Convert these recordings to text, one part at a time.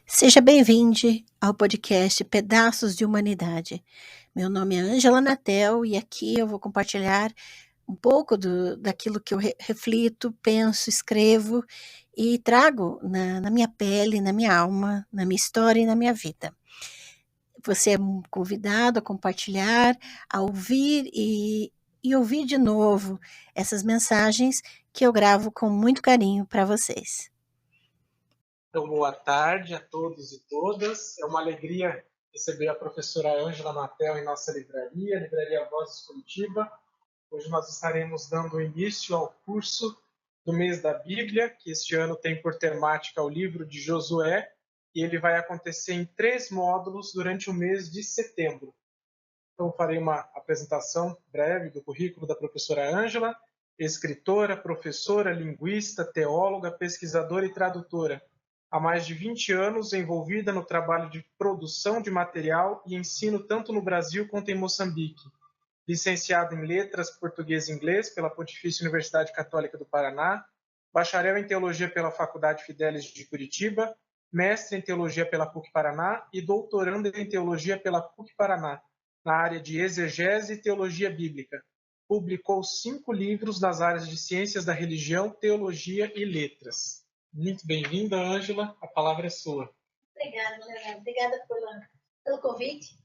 Seja bem-vindo ao podcast Pedaços de Humanidade. Meu nome é Ângela Natel e aqui eu vou compartilhar um pouco daquilo que eu reflito, penso, escrevo e trago na minha pele, na minha alma, na minha história e na minha vida. Você é convidado a compartilhar, a ouvir e ouvir de novo essas mensagens que eu gravo com muito carinho para vocês. Então, boa tarde a todos e todas. É uma alegria receber a professora Ângela Natel em nossa livraria, Livraria Vozes Curitiba. Hoje nós estaremos dando início ao curso do mês da Bíblia, que este ano tem por temática o livro de Josué, e ele vai acontecer em 3 módulos durante o mês de setembro. Então, farei uma apresentação breve do currículo da professora Ângela, escritora, professora, linguista, teóloga, pesquisadora e tradutora. Há mais de 20 anos envolvida no trabalho de produção de material e ensino tanto no Brasil quanto em Moçambique. Licenciada em Letras Português e Inglês pela Pontifícia Universidade Católica do Paraná, bacharel em Teologia pela Faculdade Fidelis de Curitiba, mestre em Teologia pela PUC-Paraná e doutoranda em Teologia pela PUC-Paraná, na área de Exegese e Teologia Bíblica. Publicou 5 livros nas áreas de Ciências da Religião, Teologia e Letras. Muito bem-vinda, Ângela. A palavra é sua. Obrigada, Leonardo. Obrigada pelo convite.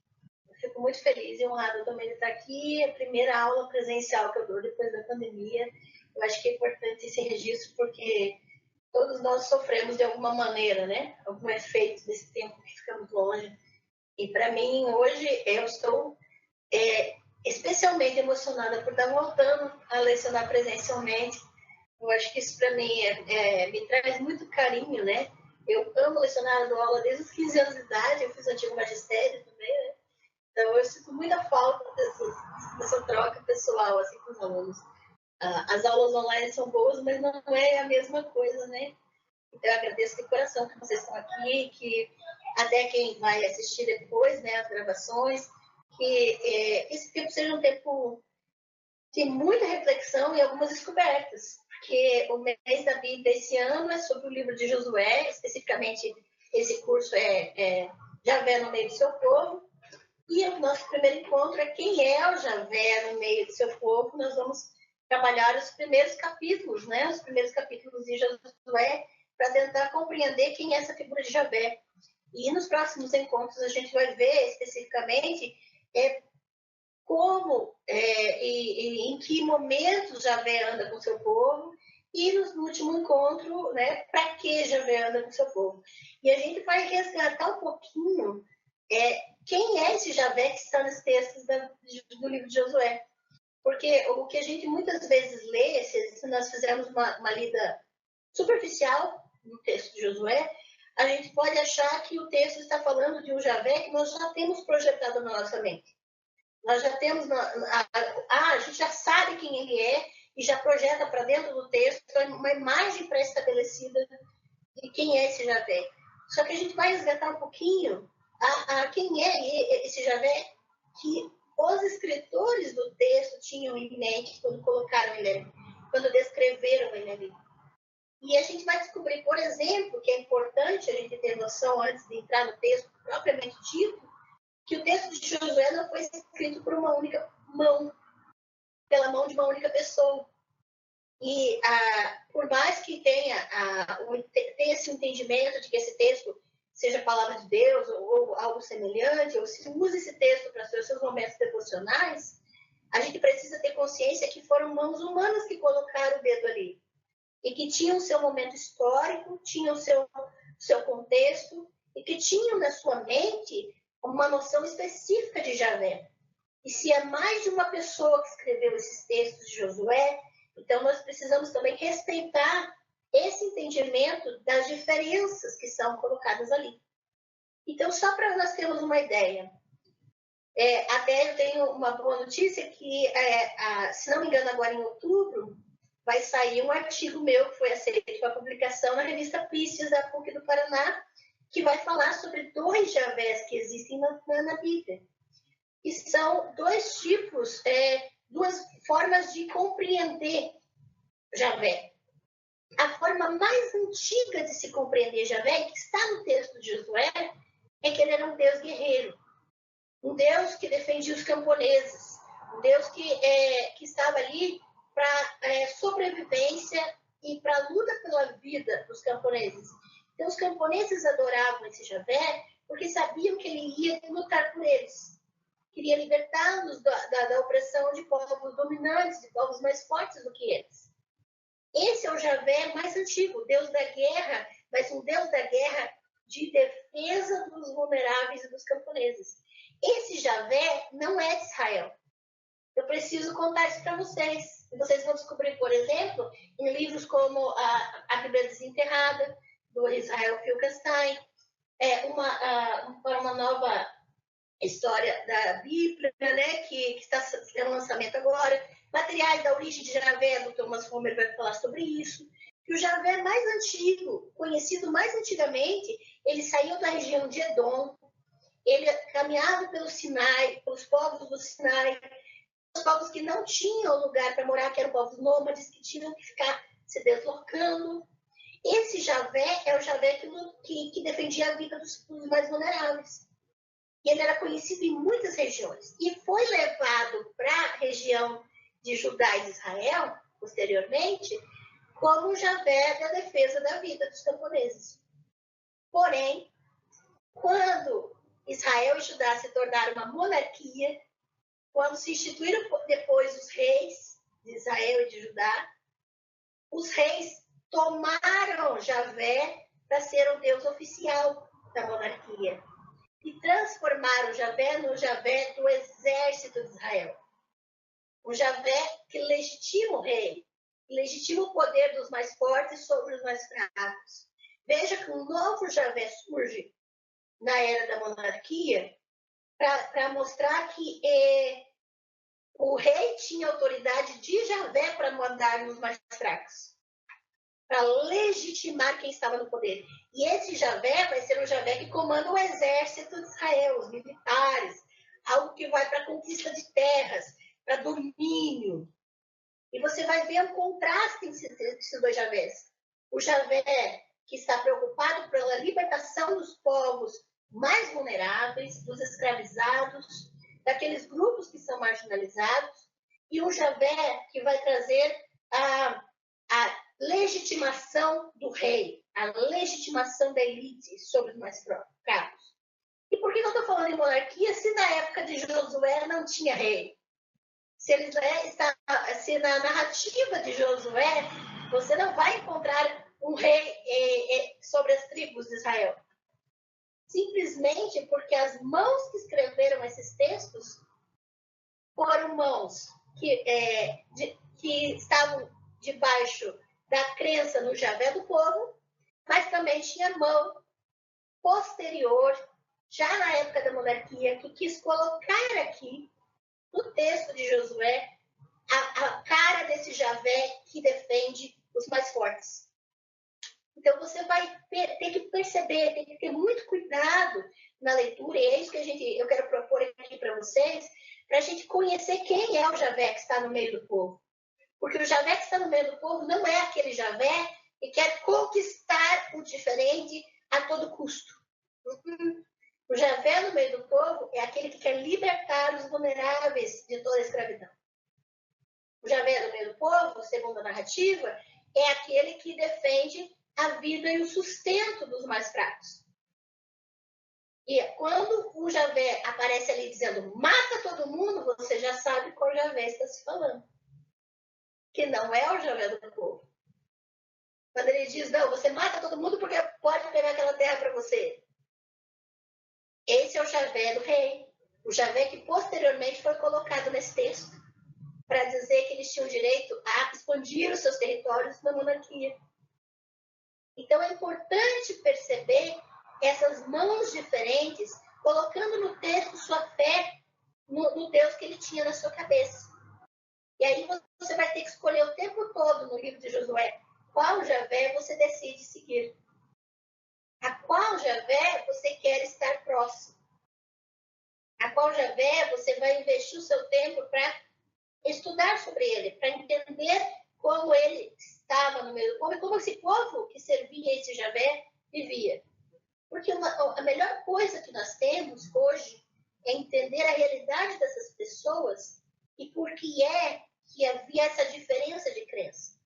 Eu fico muito feliz e honrada também de estar aqui. É a primeira aula presencial que eu dou depois da pandemia. Eu acho que é importante esse registro porque todos nós sofremos de alguma maneira, né? Algum efeito desse tempo que ficamos longe. E para mim, hoje, eu estou especialmente emocionada por estar voltando a lecionar presencialmente. Eu acho que isso para mim me traz muito carinho, né? Eu amo lecionar, dou aula desde os 15 anos de idade, eu fiz antigo magistério também, né? Então eu sinto muita falta dessa troca pessoal assim, com os alunos. As aulas online são boas, mas não é a mesma coisa, né? Então eu agradeço de coração que vocês estão aqui, que até quem vai assistir depois, né, as gravações, que esse tempo seja um tempo de muita reflexão e algumas descobertas, porque o mês da Bíblia esse ano é sobre o livro de Josué, especificamente esse curso é Javé no meio do seu povo, e o nosso primeiro encontro é quem é o Javé no meio do seu povo. Nós vamos trabalhar os primeiros capítulos, né? Os primeiros capítulos de Josué, para tentar compreender quem é essa figura de Javé. E nos próximos encontros a gente vai ver especificamente como e em que momentos Javé anda com seu povo, e no último encontro, né, para que Javé anda com seu povo. E a gente vai resgatar um pouquinho quem é esse Javé que está nos textos do livro de Josué. Porque o que a gente muitas vezes lê, se nós fizermos uma lida superficial no texto de Josué, a gente pode achar que o texto está falando de um Javé que nós já temos projetado na nossa mente. Nós já temos, a gente já sabe quem ele é e já projeta para dentro do texto uma imagem pré-estabelecida de quem é esse Javé. Só que a gente vai resgatar um pouquinho quem é esse Javé que os escritores do texto tinham em mente quando colocaram ele ali, quando descreveram ele ali. E a gente vai descobrir, por exemplo, que é importante a gente ter noção antes de entrar no texto propriamente dito, que o texto de Josué não foi escrito por uma única mão, pela mão de uma única pessoa. E por mais que tenha esse entendimento de que esse texto seja a palavra de Deus ou algo semelhante, ou se use esse texto para os seus momentos devocionais, a gente precisa ter consciência que foram mãos humanas que colocaram o dedo ali. E que tinham o seu momento histórico, tinham o seu contexto, e que tinham na sua mente uma noção específica de Javé. E se é mais de uma pessoa que escreveu esses textos de Josué, então nós precisamos também respeitar esse entendimento das diferenças que são colocadas ali. Então, só para nós termos uma ideia, até eu tenho uma boa notícia que, se não me engano, agora em outubro, vai sair um artigo meu que foi aceito para publicação na revista Pisces da PUC do Paraná, que vai falar sobre 2 Javés que existem na Bíblia. E são 2 tipos, 2 formas de compreender Javé. A forma mais antiga de se compreender Javé, que está no texto de Josué, é que ele era um Deus guerreiro, um Deus que defendia os camponeses, um Deus que estava ali para sobrevivência e para a luta pela vida dos camponeses. Então, os camponeses adoravam esse Javé porque sabiam que ele ia lutar por eles. Queria libertá-los da opressão de povos dominantes, de povos mais fortes do que eles. Esse é o Javé mais antigo, Deus da guerra, mas um Deus da guerra de defesa dos vulneráveis e dos camponeses. Esse Javé não é de Israel. Eu preciso contar isso para vocês. Vocês vão descobrir, por exemplo, em livros como a Bíblia Desenterrada, do Israel Finkelstein, uma nova história da Bíblia, né, que está sendo lançamento agora, materiais da origem de Javé, do Thomas Homer vai falar sobre isso, que o Javé mais antigo, conhecido mais antigamente, ele saiu da região de Edom, ele caminhava pelo Sinai, pelos povos do Sinai, os povos que não tinham lugar para morar, que eram povos nômades, que tinham que ficar se deslocando. Esse Javé é o Javé que defendia a vida dos mais vulneráveis. E ele era conhecido em muitas regiões. E foi levado para a região de Judá e de Israel, posteriormente, como o Javé da defesa da vida dos camponeses. Porém, quando Israel e Judá se tornaram uma monarquia, quando se instituíram depois os reis de Israel e de Judá, os reis tomaram Javé para ser o Deus oficial da monarquia e transformaram Javé no Javé do exército de Israel. O Javé que legitima o rei, legitima o poder dos mais fortes sobre os mais fracos. Veja que um novo Javé surge na era da monarquia para mostrar que o rei tinha autoridade de Javé para mandar nos mais fracos, para legitimar quem estava no poder. E esse Javé vai ser o Javé que comanda o exército de Israel, os militares, algo que vai para a conquista de terras, para domínio. E você vai ver um contraste entre esses dois Javés. O Javé que está preocupado pela libertação dos povos mais vulneráveis, dos escravizados, daqueles grupos que são marginalizados, e o Javé que vai trazer a legitimação do rei, a legitimação da elite sobre os mais fracos. E por que eu estou falando em monarquia se na época de Josué não tinha rei? Se na narrativa de Josué você não vai encontrar um rei sobre as tribos de Israel. Simplesmente porque as mãos que escreveram esses textos foram mãos que estavam debaixo da crença no Javé do povo, mas também tinha mão posterior, já na época da monarquia, que quis colocar aqui, no texto de Josué, a cara desse Javé que defende os mais fortes. Então, você vai ter que perceber, tem que ter muito cuidado na leitura, e é isso que eu quero propor aqui para vocês, para a gente conhecer quem é o Javé que está no meio do povo. Porque o Javé que está no meio do povo não é aquele Javé que quer conquistar o diferente a todo custo. O Javé no meio do povo é aquele que quer libertar os vulneráveis de toda a escravidão. O Javé no meio do povo, segundo a narrativa, é aquele que defende a vida e o sustento dos mais fracos. E quando o Javé aparece ali dizendo mata todo mundo, você já sabe qual Javé está se falando. Que não é o Javé do povo. Quando ele diz, não, você mata todo mundo porque pode pegar aquela terra para você. Esse é o Javé do rei. O Javé que posteriormente foi colocado nesse texto para dizer que eles tinham direito a expandir os seus territórios na monarquia. Então é importante perceber essas mãos diferentes, colocando no texto sua fé no Deus que ele tinha na sua cabeça. E aí você vai ter que escolher o tempo todo no livro de Josué qual Javé você decide seguir. A qual Javé você quer estar próximo. A qual Javé você vai investir o seu tempo para estudar sobre ele, para entender como ele estava no meio do povo e como esse povo que servia esse Javé vivia. Porque a melhor coisa que nós temos hoje é entender a realidade dessas pessoas e por que é que havia essa diferença de crença.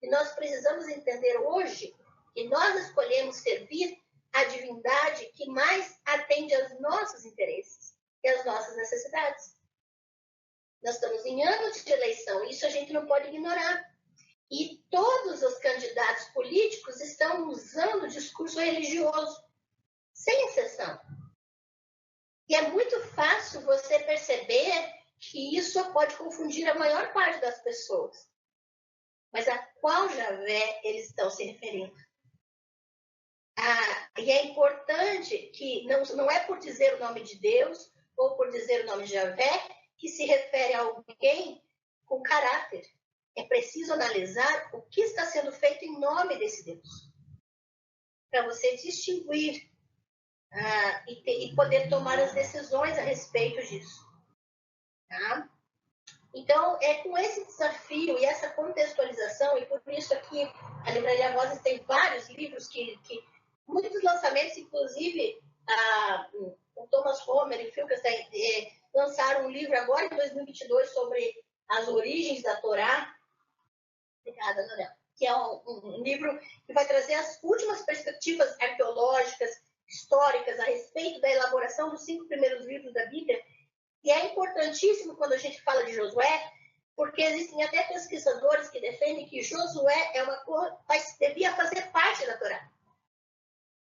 E nós precisamos entender hoje que nós escolhemos servir a divindade que mais atende aos nossos interesses e às nossas necessidades. Nós estamos em anos de eleição, isso a gente não pode ignorar. E todos os candidatos políticos estão usando o discurso religioso, sem exceção. E é muito fácil você perceber que isso pode confundir a maior parte das pessoas. Mas a qual Javé eles estão se referindo? E é importante que não é por dizer o nome de Deus ou por dizer o nome de Javé que se refere a alguém com caráter. É preciso analisar o que está sendo feito em nome desse Deus. Para você distinguir e poder tomar as decisões a respeito disso. Tá? Então, é com esse desafio e essa contextualização, e por isso aqui a Livraria Vozes tem vários livros muitos lançamentos, inclusive o Thomas Homer e Phil Castanho lançaram um livro agora em 2022 sobre as origens da Torá. Obrigada, Daniel. Que é um livro que vai trazer as últimas perspectivas arqueológicas, históricas, a respeito da elaboração dos 5 primeiros livros da Bíblia. E é importantíssimo quando a gente fala de Josué, porque existem até pesquisadores que defendem que Josué devia fazer parte da Torá.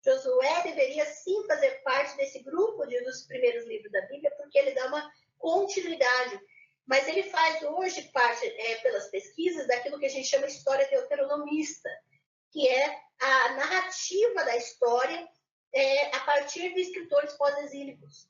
Josué deveria sim fazer parte desse grupo dos primeiros livros da Bíblia, porque ele dá uma continuidade. Mas ele faz hoje parte, pelas pesquisas, daquilo que a gente chama de história deuteronomista, que é a narrativa da história a partir de escritores pós-exílicos.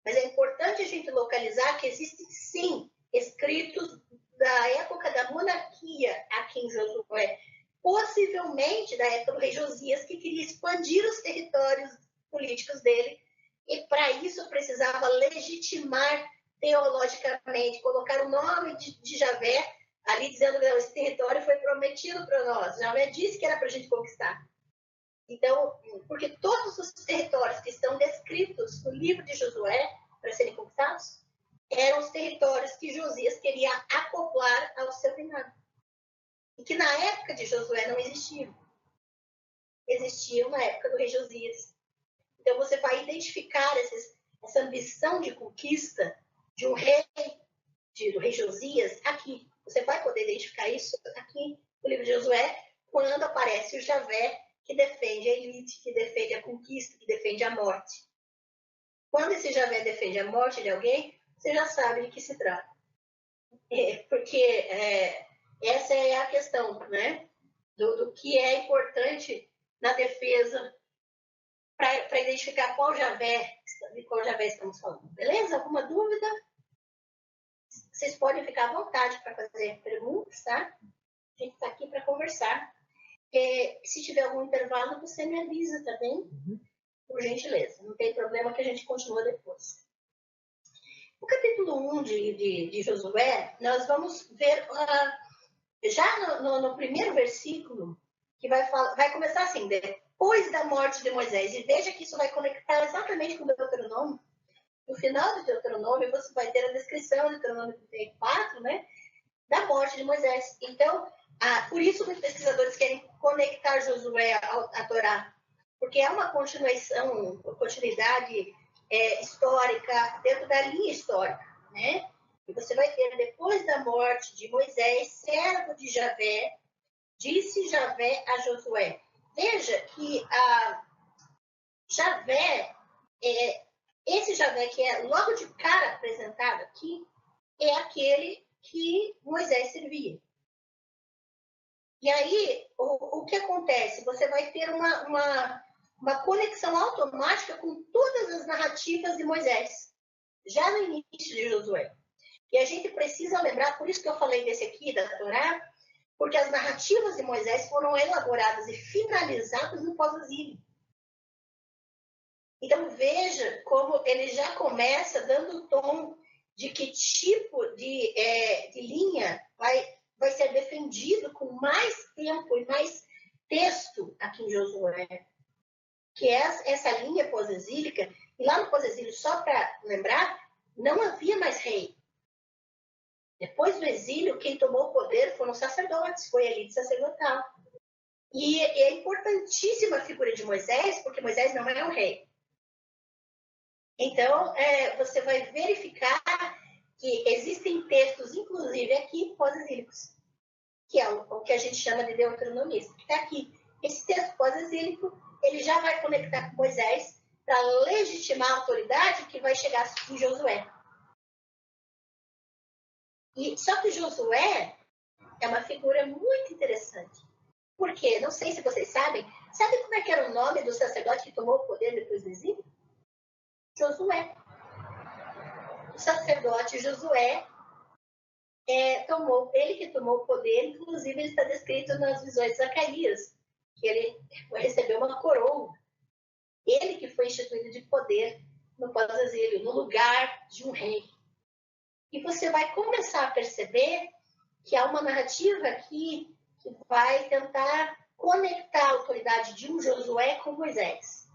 Mas é importante a gente localizar que existem, sim, escritos da época da monarquia aqui em Josué, possivelmente da época do rei Josias, que queria expandir os territórios políticos dele, e para isso precisava legitimar teologicamente, colocar o nome de Javé, ali dizendo que esse território foi prometido para nós. Javé disse que era para a gente conquistar. Então, porque todos os territórios que estão descritos no livro de Josué, para serem conquistados, eram os territórios que Josias queria acoplar ao seu reinado. E que na época de Josué não existiam. Existiam na época do rei Josias. Então, você vai identificar essa ambição de conquista de um rei, do rei Josias, aqui. Você vai poder identificar isso aqui no livro de Josué, quando aparece o Javé, que defende a elite, que defende a conquista, que defende a morte. Quando esse Javé defende a morte de alguém, você já sabe de que se trata. Porque essa é a questão, né? Do que é importante na defesa para identificar de qual Javé estamos falando. Beleza? Alguma dúvida? Vocês podem ficar à vontade para fazer perguntas, tá? A gente está aqui para conversar. Se tiver algum intervalo, você me avisa, tá bem? Por gentileza. Não tem problema que a gente continua depois. No capítulo 1 de Josué, nós vamos ver já no primeiro versículo, que vai começar assim, depois da morte de Moisés. E veja que isso vai conectar exatamente com o Deuteronômio. No final do Deuteronômio, você vai ter a descrição do Deuteronômio 34, né, da morte de Moisés. Então, por isso muitos pesquisadores querem conectar Josué à Torá, porque é uma continuidade histórica dentro da linha histórica, né? E você vai ter, depois da morte de Moisés, servo de Javé, disse Javé a Josué. Veja que Javé, esse Javé que é logo de cara apresentado aqui, é aquele que Moisés servia. E aí, o que acontece? Você vai ter uma conexão automática com todas as narrativas de Moisés, já no início de Josué. E a gente precisa lembrar, por isso que eu falei desse aqui, da Torá, porque as narrativas de Moisés foram elaboradas e finalizadas no pós-exílio. Então, veja como ele já começa dando o tom de que tipo de linha vai ser defendido com mais tempo e mais texto aqui em Josué, que é essa linha pós-exílica. E lá no pós-exílio, só para lembrar, não havia mais rei. Depois do exílio, quem tomou o poder foram os sacerdotes, foi a elite sacerdotal. E é importantíssima a figura de Moisés, porque Moisés não é um rei. Então, você vai verificar que existem textos, inclusive aqui, pós-exílicos, que é o que a gente chama de deuteronomista, que está aqui. Esse texto pós-exílico, ele já vai conectar com Moisés para legitimar a autoridade que vai chegar em Josué. Só que Josué é uma figura muito interessante. Por quê? Não sei se vocês sabem. Sabe como é que era o nome do sacerdote que tomou o poder depois do exílio? Josué. O sacerdote Josué ele que tomou o poder, inclusive ele está descrito nas visões de Zacarias, que ele recebeu uma coroa. Ele que foi instituído de poder no pós-exílio, no lugar de um rei. E você vai começar a perceber que há uma narrativa aqui que vai tentar conectar a autoridade de um Josué com Moisés.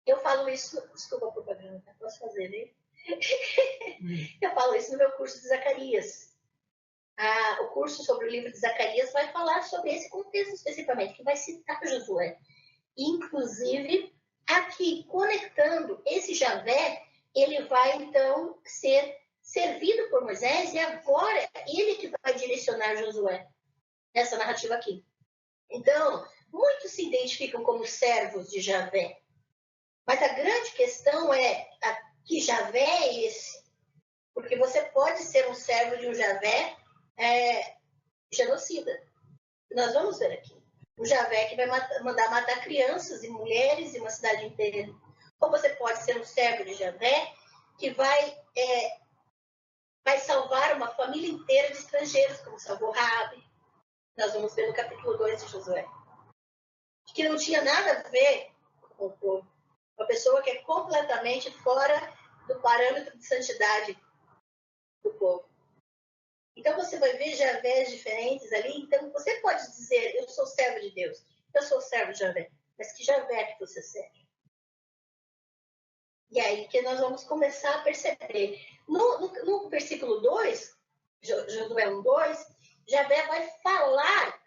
Eu falo isso, desculpa a propaganda, posso fazer, né? Eu falo isso no meu curso de Zacarias. O curso sobre o livro de Zacarias vai falar sobre esse contexto especificamente, que vai citar Josué. Inclusive, aqui, conectando esse Javé, ele vai, então, ser servido por Moisés, e agora ele que vai direcionar Josué nessa narrativa aqui. Então, muitos se identificam como servos de Javé, mas a grande questão é que Javé é esse? Porque você pode ser um servo de um Javé genocida. Nós vamos ver aqui. O Javé que vai mandar matar crianças e mulheres e uma cidade inteira. Ou você pode ser um servo de Javé que vai salvar uma família inteira de estrangeiros, como salvou Raabe. Nós vamos ver no capítulo 2 de Josué. Que não tinha nada a ver com o povo. Uma pessoa que é completamente fora do parâmetro de santidade do povo. Então você vai ver Javés diferentes ali. Então você pode dizer, eu sou servo de Deus, eu sou servo de Javé, mas que Javé que você serve? E aí que nós vamos começar a perceber. No versículo 2, Josué 1:2, Javé vai falar,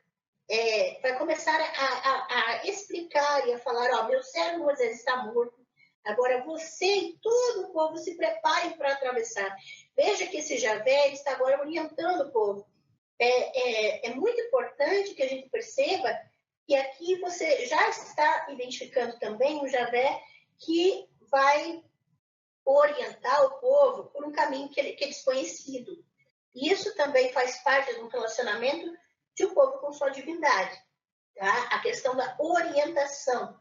vai começar a explicar e a falar, meu servo Moisés está morto, agora você e todo o povo se preparem para atravessar. Veja que esse Javé está agora orientando o povo. É muito importante que a gente perceba que aqui você já está identificando também um Javé que vai orientar o povo por um caminho que é desconhecido. E isso também faz parte de um relacionamento de um povo com sua divindade. Tá? A questão da orientação.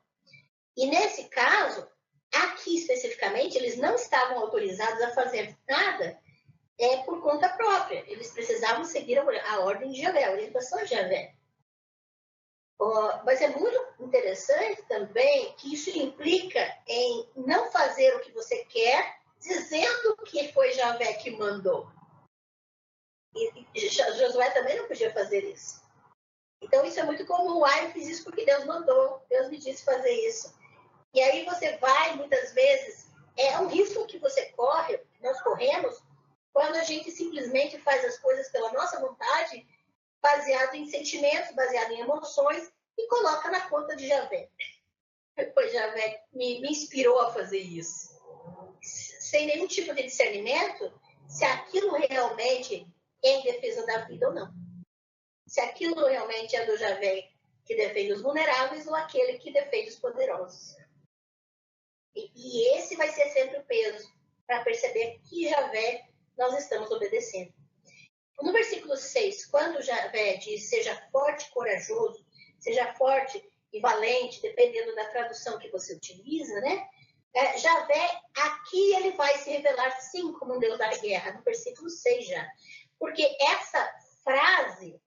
E nesse caso, aqui especificamente, eles não estavam autorizados a fazer nada por conta própria. Eles precisavam seguir a ordem de Javé, a orientação de Javé. Mas é muito interessante também que isso implica em não fazer o que você quer, dizendo que foi Javé que mandou. E Josué também não podia fazer isso. Então isso é muito comum. Eu fiz isso porque Deus mandou, Deus me disse fazer isso. E aí você vai, muitas vezes, é um risco que você corre, que nós corremos, quando a gente simplesmente faz as coisas pela nossa vontade, baseado em sentimentos, baseado em emoções, e coloca na conta de Javé. Pois Javé me inspirou a fazer isso. Sem nenhum tipo de discernimento, se aquilo realmente é em defesa da vida ou não. Se aquilo realmente é do Javé que defende os vulneráveis ou aquele que defende os poderosos. E esse vai ser sempre o peso para perceber que Javé nós estamos obedecendo. No versículo 6, quando Javé diz, seja forte e corajoso, seja forte e valente, dependendo da tradução que você utiliza, né? Javé, aqui ele vai se revelar, sim, como um Deus da guerra, no versículo 6 já. Porque essa frase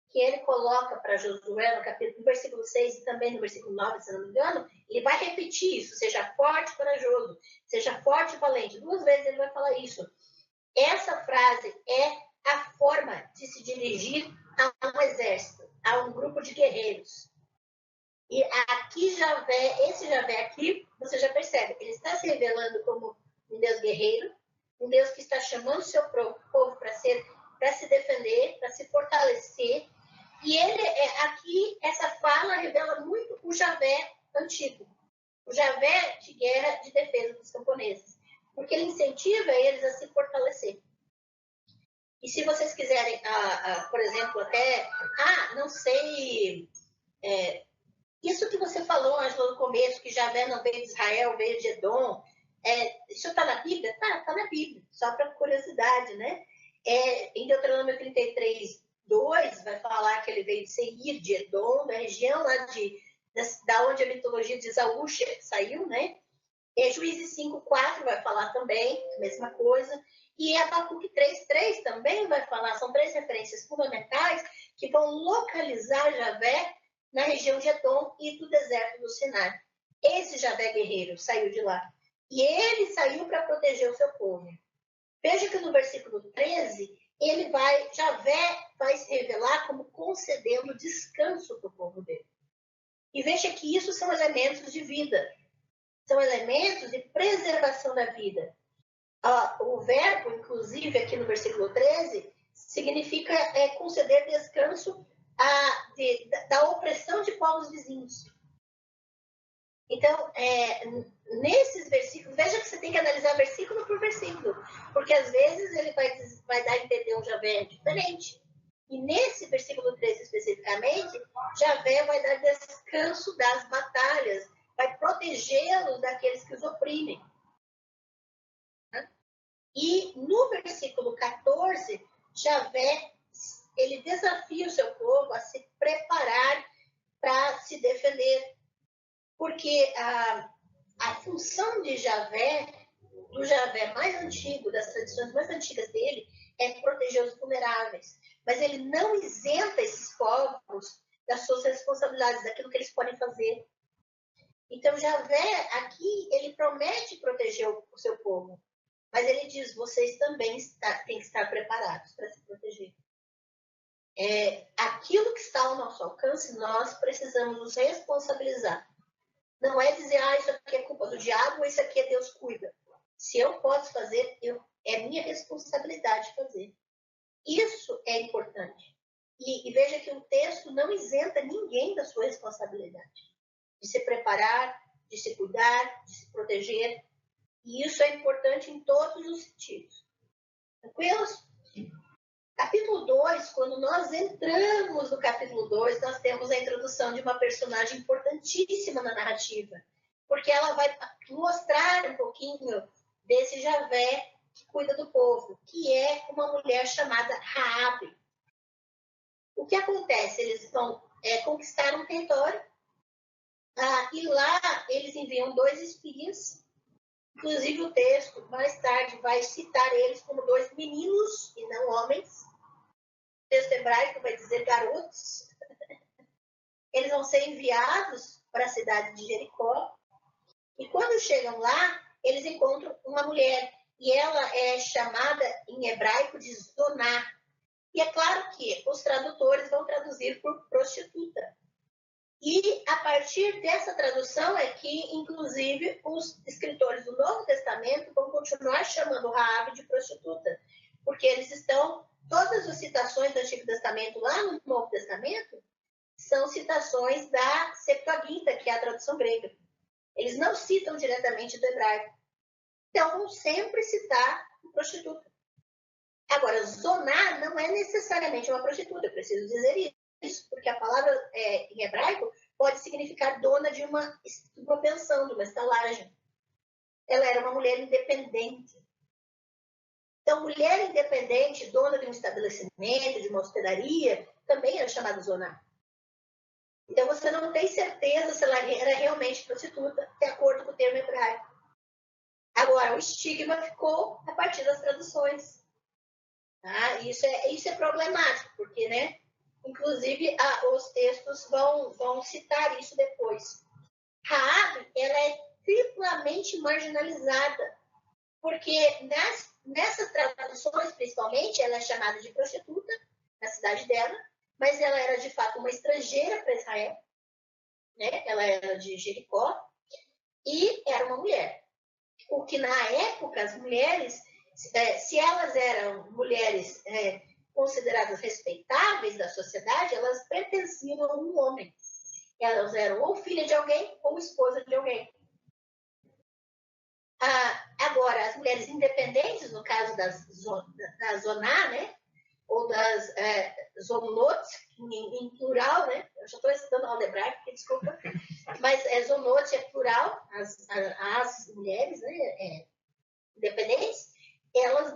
que ele coloca para Josué no versículo 6 e também no versículo 9, se não me engano, ele vai repetir isso, seja forte e corajoso, seja forte e valente. 2 vezes ele vai falar isso. Essa frase é a forma de se dirigir a um exército, a um grupo de guerreiros. E aqui esse Javé aqui, você já percebe, ele está se revelando como um Deus guerreiro, um Deus que está chamando o seu povo para se defender, para se fortalecer. E ele, aqui, essa fala revela muito o Javé antigo, o Javé de guerra, de defesa dos camponeses, porque ele incentiva eles a se fortalecer. E se vocês quiserem, por exemplo, até, não sei, isso que você falou, Ângela, no começo, que Javé não veio de Israel, veio de Edom, isso está na Bíblia? Está na Bíblia, só para curiosidade, né? Em Deuteronômio 33, 2, vai falar que ele veio de Seir, de Edom, da região lá da onde a mitologia de Esaú saiu, né? Juízes 5, 4 vai falar também, a mesma coisa. E Abacuque 3:3 também vai falar, são 3 referências fundamentais que vão localizar Javé na região de Edom e do deserto do Sinai. Esse Javé guerreiro saiu de lá. E ele saiu para proteger o seu povo. Veja que no versículo 13, Javé vai se revelar como concedendo descanso para o povo dele. E veja que isso são elementos de vida. São elementos de preservação da vida. O verbo, inclusive, aqui no versículo 13, significa conceder descanso da opressão de povos vizinhos. Então, nesses versículos, veja que você tem que analisar versículo por versículo, porque às vezes ele vai dar a entender um Javé diferente. E nesse versículo 13 especificamente, Javé vai dar descanso das batalhas, vai protegê-los daqueles que os oprimem. E no versículo 14, Javé, ele desafia o seu povo a se preparar para se defender. Porque a função de Javé, do Javé mais antigo, das tradições mais antigas dele, é proteger os vulneráveis. Mas ele não isenta esses povos das suas responsabilidades, daquilo que eles podem fazer. Então, Javé, aqui, ele promete proteger o seu povo. Mas ele diz, vocês também têm que estar preparados para se proteger. Aquilo que está ao nosso alcance, nós precisamos nos responsabilizar. Não é dizer, isso aqui é culpa do diabo, ou isso aqui é Deus cuida. Se eu posso fazer, é minha responsabilidade fazer. Isso é importante. E veja que o texto não isenta ninguém da sua responsabilidade. De se preparar, de se cuidar, de se proteger. E isso é importante em todos os sentidos. Tranquilos? Capítulo 2, quando nós entramos no capítulo 2, nós temos a introdução de uma personagem importantíssima na narrativa, porque ela vai mostrar um pouquinho desse Javé que cuida do povo, que é uma mulher chamada Raabe. O que acontece? Eles vão conquistar um território, e lá eles enviam 2 espias. Inclusive o texto, mais tarde, vai citar eles como 2 meninos e não homens. O texto hebraico vai dizer garotos. Eles vão ser enviados para a cidade de Jericó. E quando chegam lá, eles encontram uma mulher. E ela é chamada em hebraico de Zoná. E é claro que os tradutores vão traduzir por prostituta. E a partir dessa tradução é que, inclusive, os escritores do Novo Testamento vão continuar chamando Raabe de prostituta, porque eles estão, todas as citações do Antigo Testamento lá no Novo Testamento são citações da Septuaginta, que é a tradução grega. Eles não citam diretamente do hebraico. Então, vão sempre citar prostituta. Agora, zoná não é necessariamente uma prostituta, eu preciso dizer isso, porque a palavra em hebraico pode significar dona de uma pensão, de uma estalagem. Ela era uma mulher independente. Então, mulher independente, dona de um estabelecimento, de uma hospedaria, também era chamada zoná. Então, você não tem certeza se ela era realmente prostituta, de acordo com o termo hebraico. Agora, o estigma ficou a partir das traduções. Tá? Isso é problemático, porque, né? Inclusive, os textos vão citar isso depois. Raabe, ela é triplamente marginalizada, porque nessas traduções, principalmente, ela é chamada de prostituta na cidade dela, mas ela era de fato uma estrangeira para Israel, né? Ela era de Jericó e era uma mulher. O que na época as mulheres, se elas eram mulheres consideradas respeitáveis da sociedade, elas pertenciam a um homem. Elas eram ou filha de alguém ou esposa de alguém. Agora, as mulheres independentes, no caso da Zoná, né? Ou das Zonot, em plural, né? Eu já estou estudando aldebraico, desculpa, mas Zonot é plural, as mulheres, né? Independentes, elas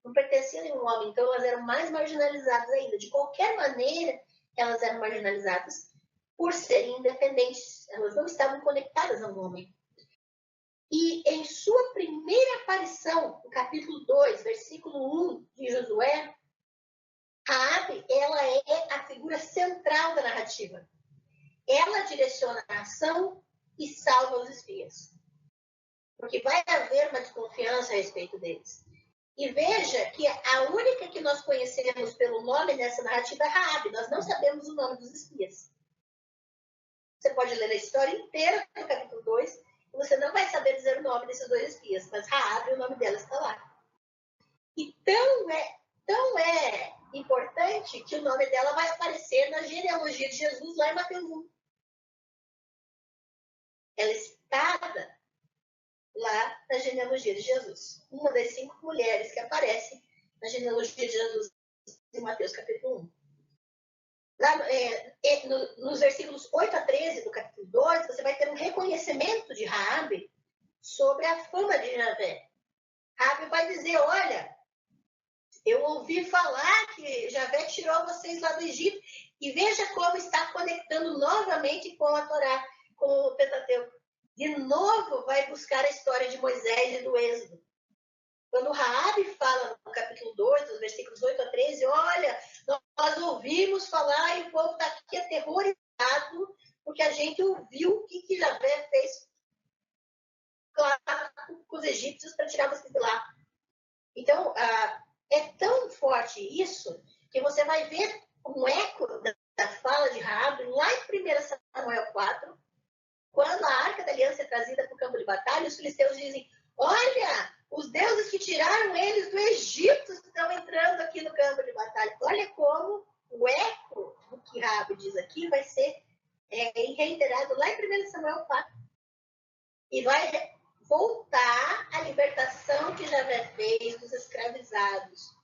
não pertenciam a nenhum homem, então elas eram mais marginalizadas ainda. De qualquer maneira, elas eram marginalizadas por serem independentes, elas não estavam conectadas a um homem. E em sua primeira aparição, no capítulo 2, versículo 1 de Josué, Raabe, ela é a figura central da narrativa. Ela direciona a ação e salva os espias. Porque vai haver uma desconfiança a respeito deles. E veja que a única que nós conhecemos pelo nome nessa narrativa é Raabe. Nós não sabemos o nome dos espias. Você pode ler a história inteira do capítulo 2 e você não vai saber dizer o nome desses dois espias, mas Raabe, o nome dela está lá. E tão é importante que o nome dela vai aparecer na genealogia de Jesus lá em Mateus 1. Ela estava lá na genealogia de Jesus. Uma das 5 mulheres que aparecem na genealogia de Jesus em Mateus capítulo 1. Lá, nos versículos 8 a 13 do capítulo 2, você vai ter um reconhecimento de Raabe sobre a fama de Javé. Raabe vai dizer, olha, eu ouvi falar que Javé tirou vocês lá do Egito, e veja como está conectando novamente com a Torá, com o Pentateuco. De novo vai buscar a história de Moisés e do Êxodo. Quando Raabe fala no capítulo 2, dos versículos 8 a 13, olha, nós ouvimos falar e o povo está aqui aterrorizado, porque a gente ouviu o que Javé fez com os egípcios para tirar vocês de lá. Então, é tão forte isso que você vai ver um eco da fala de Raabe lá em 1 Samuel 4, quando a Arca da Aliança é trazida para o campo de batalha, os filisteus dizem, olha, os deuses que tiraram eles do Egito estão entrando aqui no campo de batalha. Olha como o eco do que Raabe diz aqui vai ser reiterado lá em 1 Samuel 4. E vai voltar à libertação que Javé fez dos escravizados,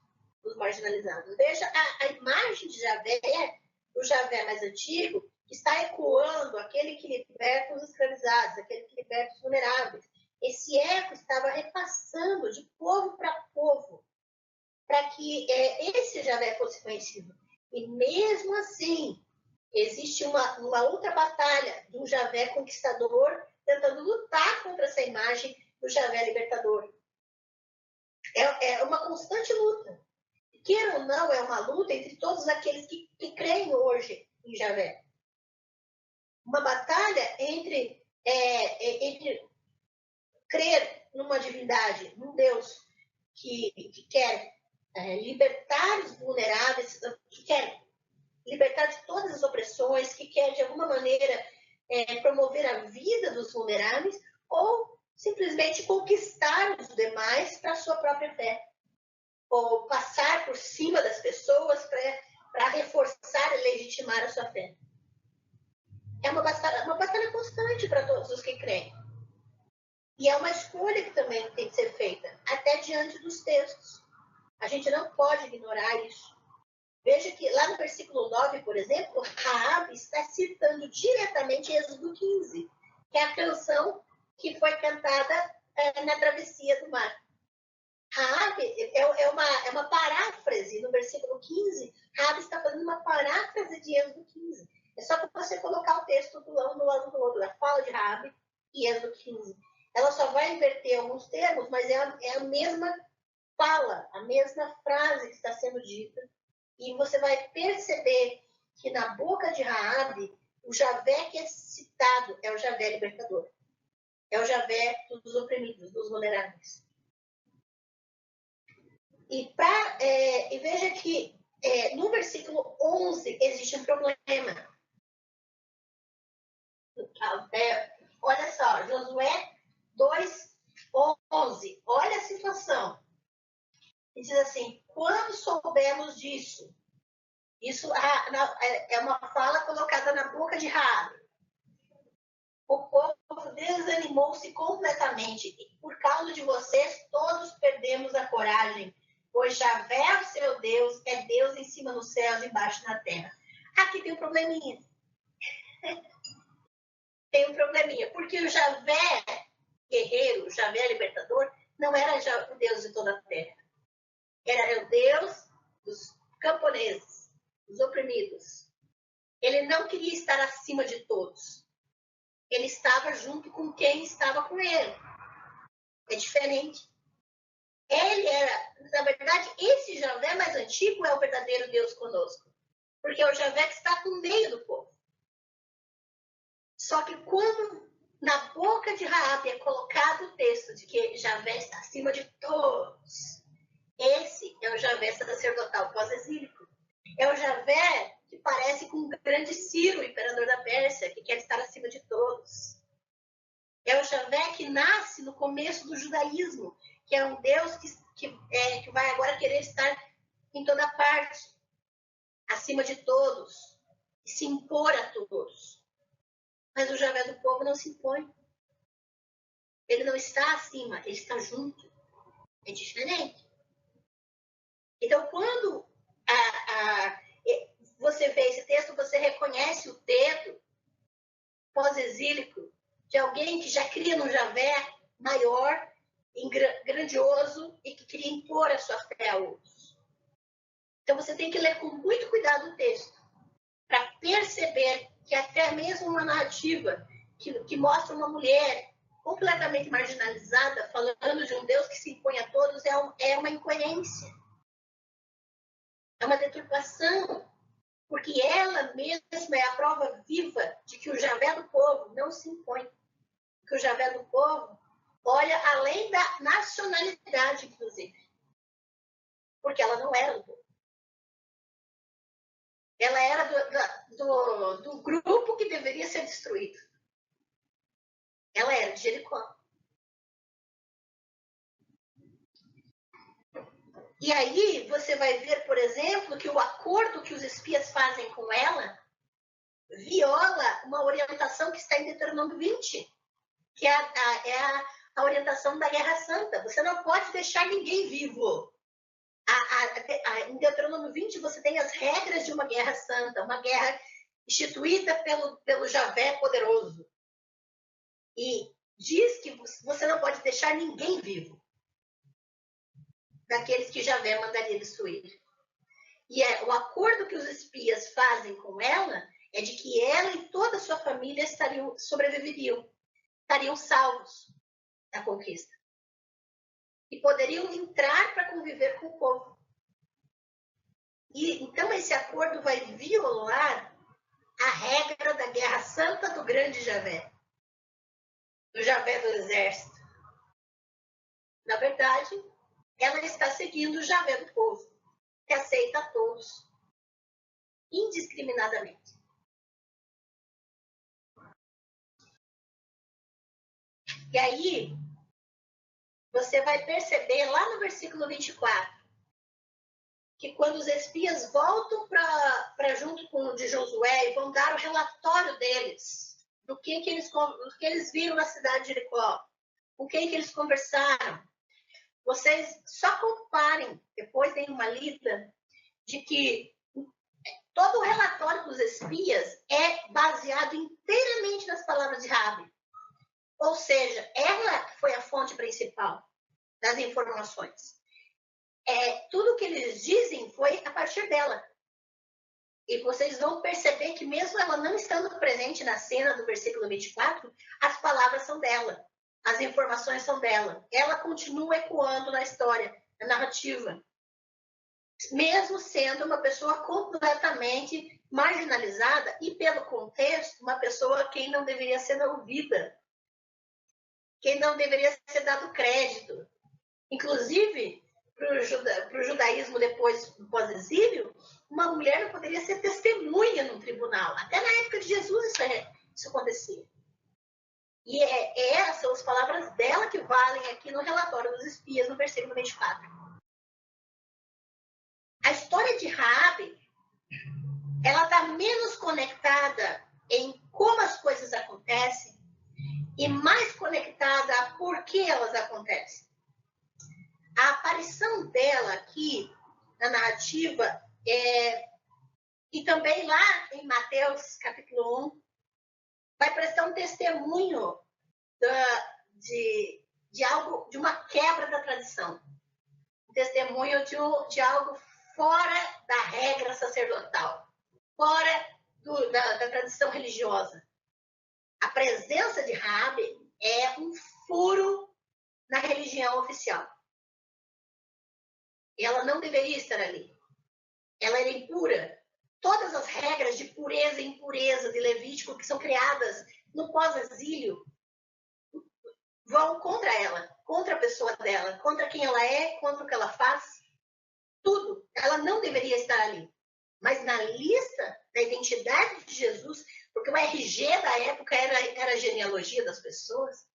dos marginalizados. Veja a imagem de Javé, do Javé mais antigo, que está ecoando aquele que liberta os escravizados, aquele que liberta os vulneráveis. Esse eco estava repassando de povo para povo, para que esse Javé fosse conhecido. E mesmo assim, existe uma outra batalha do Javé conquistador tentando lutar contra essa imagem do Javé libertador. É uma constante luta. Queira ou não, é uma luta entre todos aqueles que creem hoje em Javé. Uma batalha entre crer numa divindade, num Deus que quer libertar os vulneráveis, que quer libertar de todas as opressões, que quer, de alguma maneira, promover a vida dos vulneráveis, ou simplesmente conquistar os demais para a sua própria fé. Ou passar por cima das pessoas para reforçar e legitimar a sua fé. É uma batalha constante para todos os que creem. E é uma escolha que também tem que ser feita, até diante dos textos. A gente não pode ignorar isso. Veja que lá no versículo 9, por exemplo, Raabe está citando diretamente Êxodo 15, que é a canção que foi cantada na travessia do mar. Raabe é uma paráfrase no versículo 15. Raabe está fazendo uma paráfrase de Êxodo 15. É só para você colocar o texto do lado do outro, a fala de Raabe e Êxodo 15. Ela só vai inverter alguns termos, mas é a mesma fala, a mesma frase que está sendo dita. E você vai perceber que na boca de Raabe, o Javé que é citado é o Javé libertador. É o Javé dos oprimidos, dos vulneráveis. E veja que no versículo 11 existe um problema. Olha só, Josué 2:11. Olha a situação. E diz assim: quando soubemos disso, isso é uma fala colocada na boca de Raabe. O povo desanimou-se completamente. E por causa de vocês, todos perdemos a coragem. Pois Javé, o seu Deus, é Deus em cima nos céus e embaixo na terra. Aqui tem um probleminha. Tem um probleminha. Porque o Javé guerreiro, o Javé libertador, não era o Deus de toda a terra. Era o Deus dos camponeses, dos oprimidos. Ele não queria estar acima de todos. Ele estava junto com quem estava com ele. É diferente. Ele era, na verdade, esse Javé mais antigo é o verdadeiro Deus conosco. Porque é o Javé que está no meio do povo. Só que quando na boca de Raabe é colocado o texto de que Javé está acima de todos, esse é o Javé sacerdotal pós-exílico. É o Javé que parece com o grande Ciro, imperador da Pérsia, que quer estar acima de todos. É o Javé que nasce no começo do judaísmo, que é um Deus que vai agora querer estar em toda parte, acima de todos, e se impor a todos. Mas o Javé do povo não se impõe. Ele não está acima, ele está junto. É diferente. Então, quando você vê esse texto, você reconhece o dedo pós-exílico de alguém que já cria num Javé maior, grandioso e que queria impor a sua fé a outros. Então, você tem que ler com muito cuidado o texto para perceber que até mesmo uma narrativa que mostra uma mulher completamente marginalizada, falando de um Deus que se impõe a todos, é uma incoerência. É uma deturpação, porque ela mesma é a prova viva de que o Javé do povo não se impõe. Que o Javé do povo olha além da nacionalidade, inclusive. Porque ela não era do povo. Ela era do grupo que deveria ser destruído. Ela era de Jericó. E aí você vai ver, por exemplo, que o acordo que os espias fazem com ela viola uma orientação que está em Deuteronômio 20, que é a orientação da Guerra Santa. Você não pode deixar ninguém vivo. Em Deuteronômio 20 você tem as regras de uma guerra santa, uma guerra instituída pelo Javé poderoso. E diz que você não pode deixar ninguém vivo daqueles que Javé mandaria destruir. E o acordo que os espias fazem com ela é de que ela e toda a sua família sobreviveriam, estariam salvos da conquista. E poderiam entrar para conviver com o povo. E então esse acordo vai violar a regra da guerra santa do grande Javé, do Javé do exército. Na verdade, ela está seguindo o Javé do povo, que aceita a todos, indiscriminadamente. E aí, você vai perceber lá no versículo 24, que quando os espias voltam para junto de Josué e vão dar o relatório deles, do que eles viram na cidade de Jericó, com quem que eles conversaram, vocês só comparem, depois deem uma lida, de que todo o relatório dos espias é baseado inteiramente nas palavras de Raabe. Ou seja, ela foi a fonte principal das informações. Tudo que eles dizem foi a partir dela. E vocês vão perceber que mesmo ela não estando presente na cena do versículo 24, as palavras são dela. As informações são dela. Ela continua ecoando na história, na narrativa. Mesmo sendo uma pessoa completamente marginalizada e, pelo contexto, uma pessoa a quem não deveria ser ouvida, quem não deveria ser dado crédito. Inclusive, para o judaísmo depois do pós-exílio, uma mulher não poderia ser testemunha no tribunal. Até na época de Jesus isso acontecia. E essas são as palavras dela que valem aqui no relatório dos espias, no versículo 24. A história de Raabe, ela está menos conectada em como as coisas acontecem e mais conectada a por que elas acontecem. A aparição dela aqui na narrativa e também lá em Mateus capítulo 1 vai prestar um testemunho de uma quebra da tradição, um testemunho de algo fora da regra sacerdotal, fora da tradição religiosa. A presença de Raabe é um furo na religião oficial. Ela não deveria estar ali. Ela era impura. Todas as regras de pureza e impureza de Levítico que são criadas no pós-exílio vão contra ela, contra a pessoa dela, contra quem ela é, contra o que ela faz. Tudo. Ela não deveria estar ali. Mas na lista da identidade de Jesus, porque o RG da época era a genealogia das pessoas,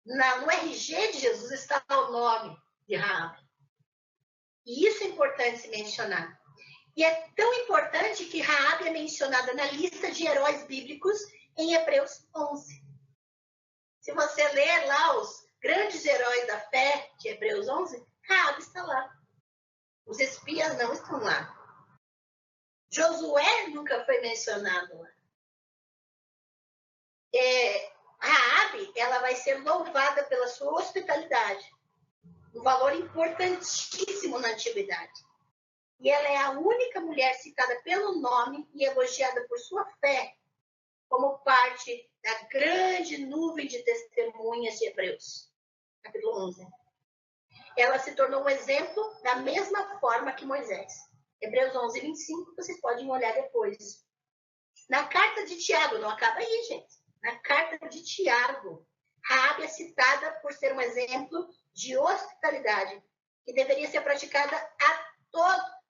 no RG de Jesus está o nome de Raabe. E isso é importante se mencionar. E é tão importante que Raabe é mencionada na lista de heróis bíblicos em Hebreus 11. Se você ler lá os grandes heróis da fé de Hebreus 11, Raabe está lá. Os espias não estão lá. Josué nunca foi mencionado lá. Raabe, ela vai ser louvada pela sua hospitalidade, um valor importantíssimo na antiguidade. E ela é a única mulher citada pelo nome e elogiada por sua fé como parte da grande nuvem de testemunhas de Hebreus, capítulo 11. Ela se tornou um exemplo da mesma forma que Moisés. Hebreus 11, 25, vocês podem olhar depois. Na carta de Tiago, não acaba aí, gente. Na carta de Tiago, Raabe é citada por ser um exemplo de hospitalidade que deveria ser praticada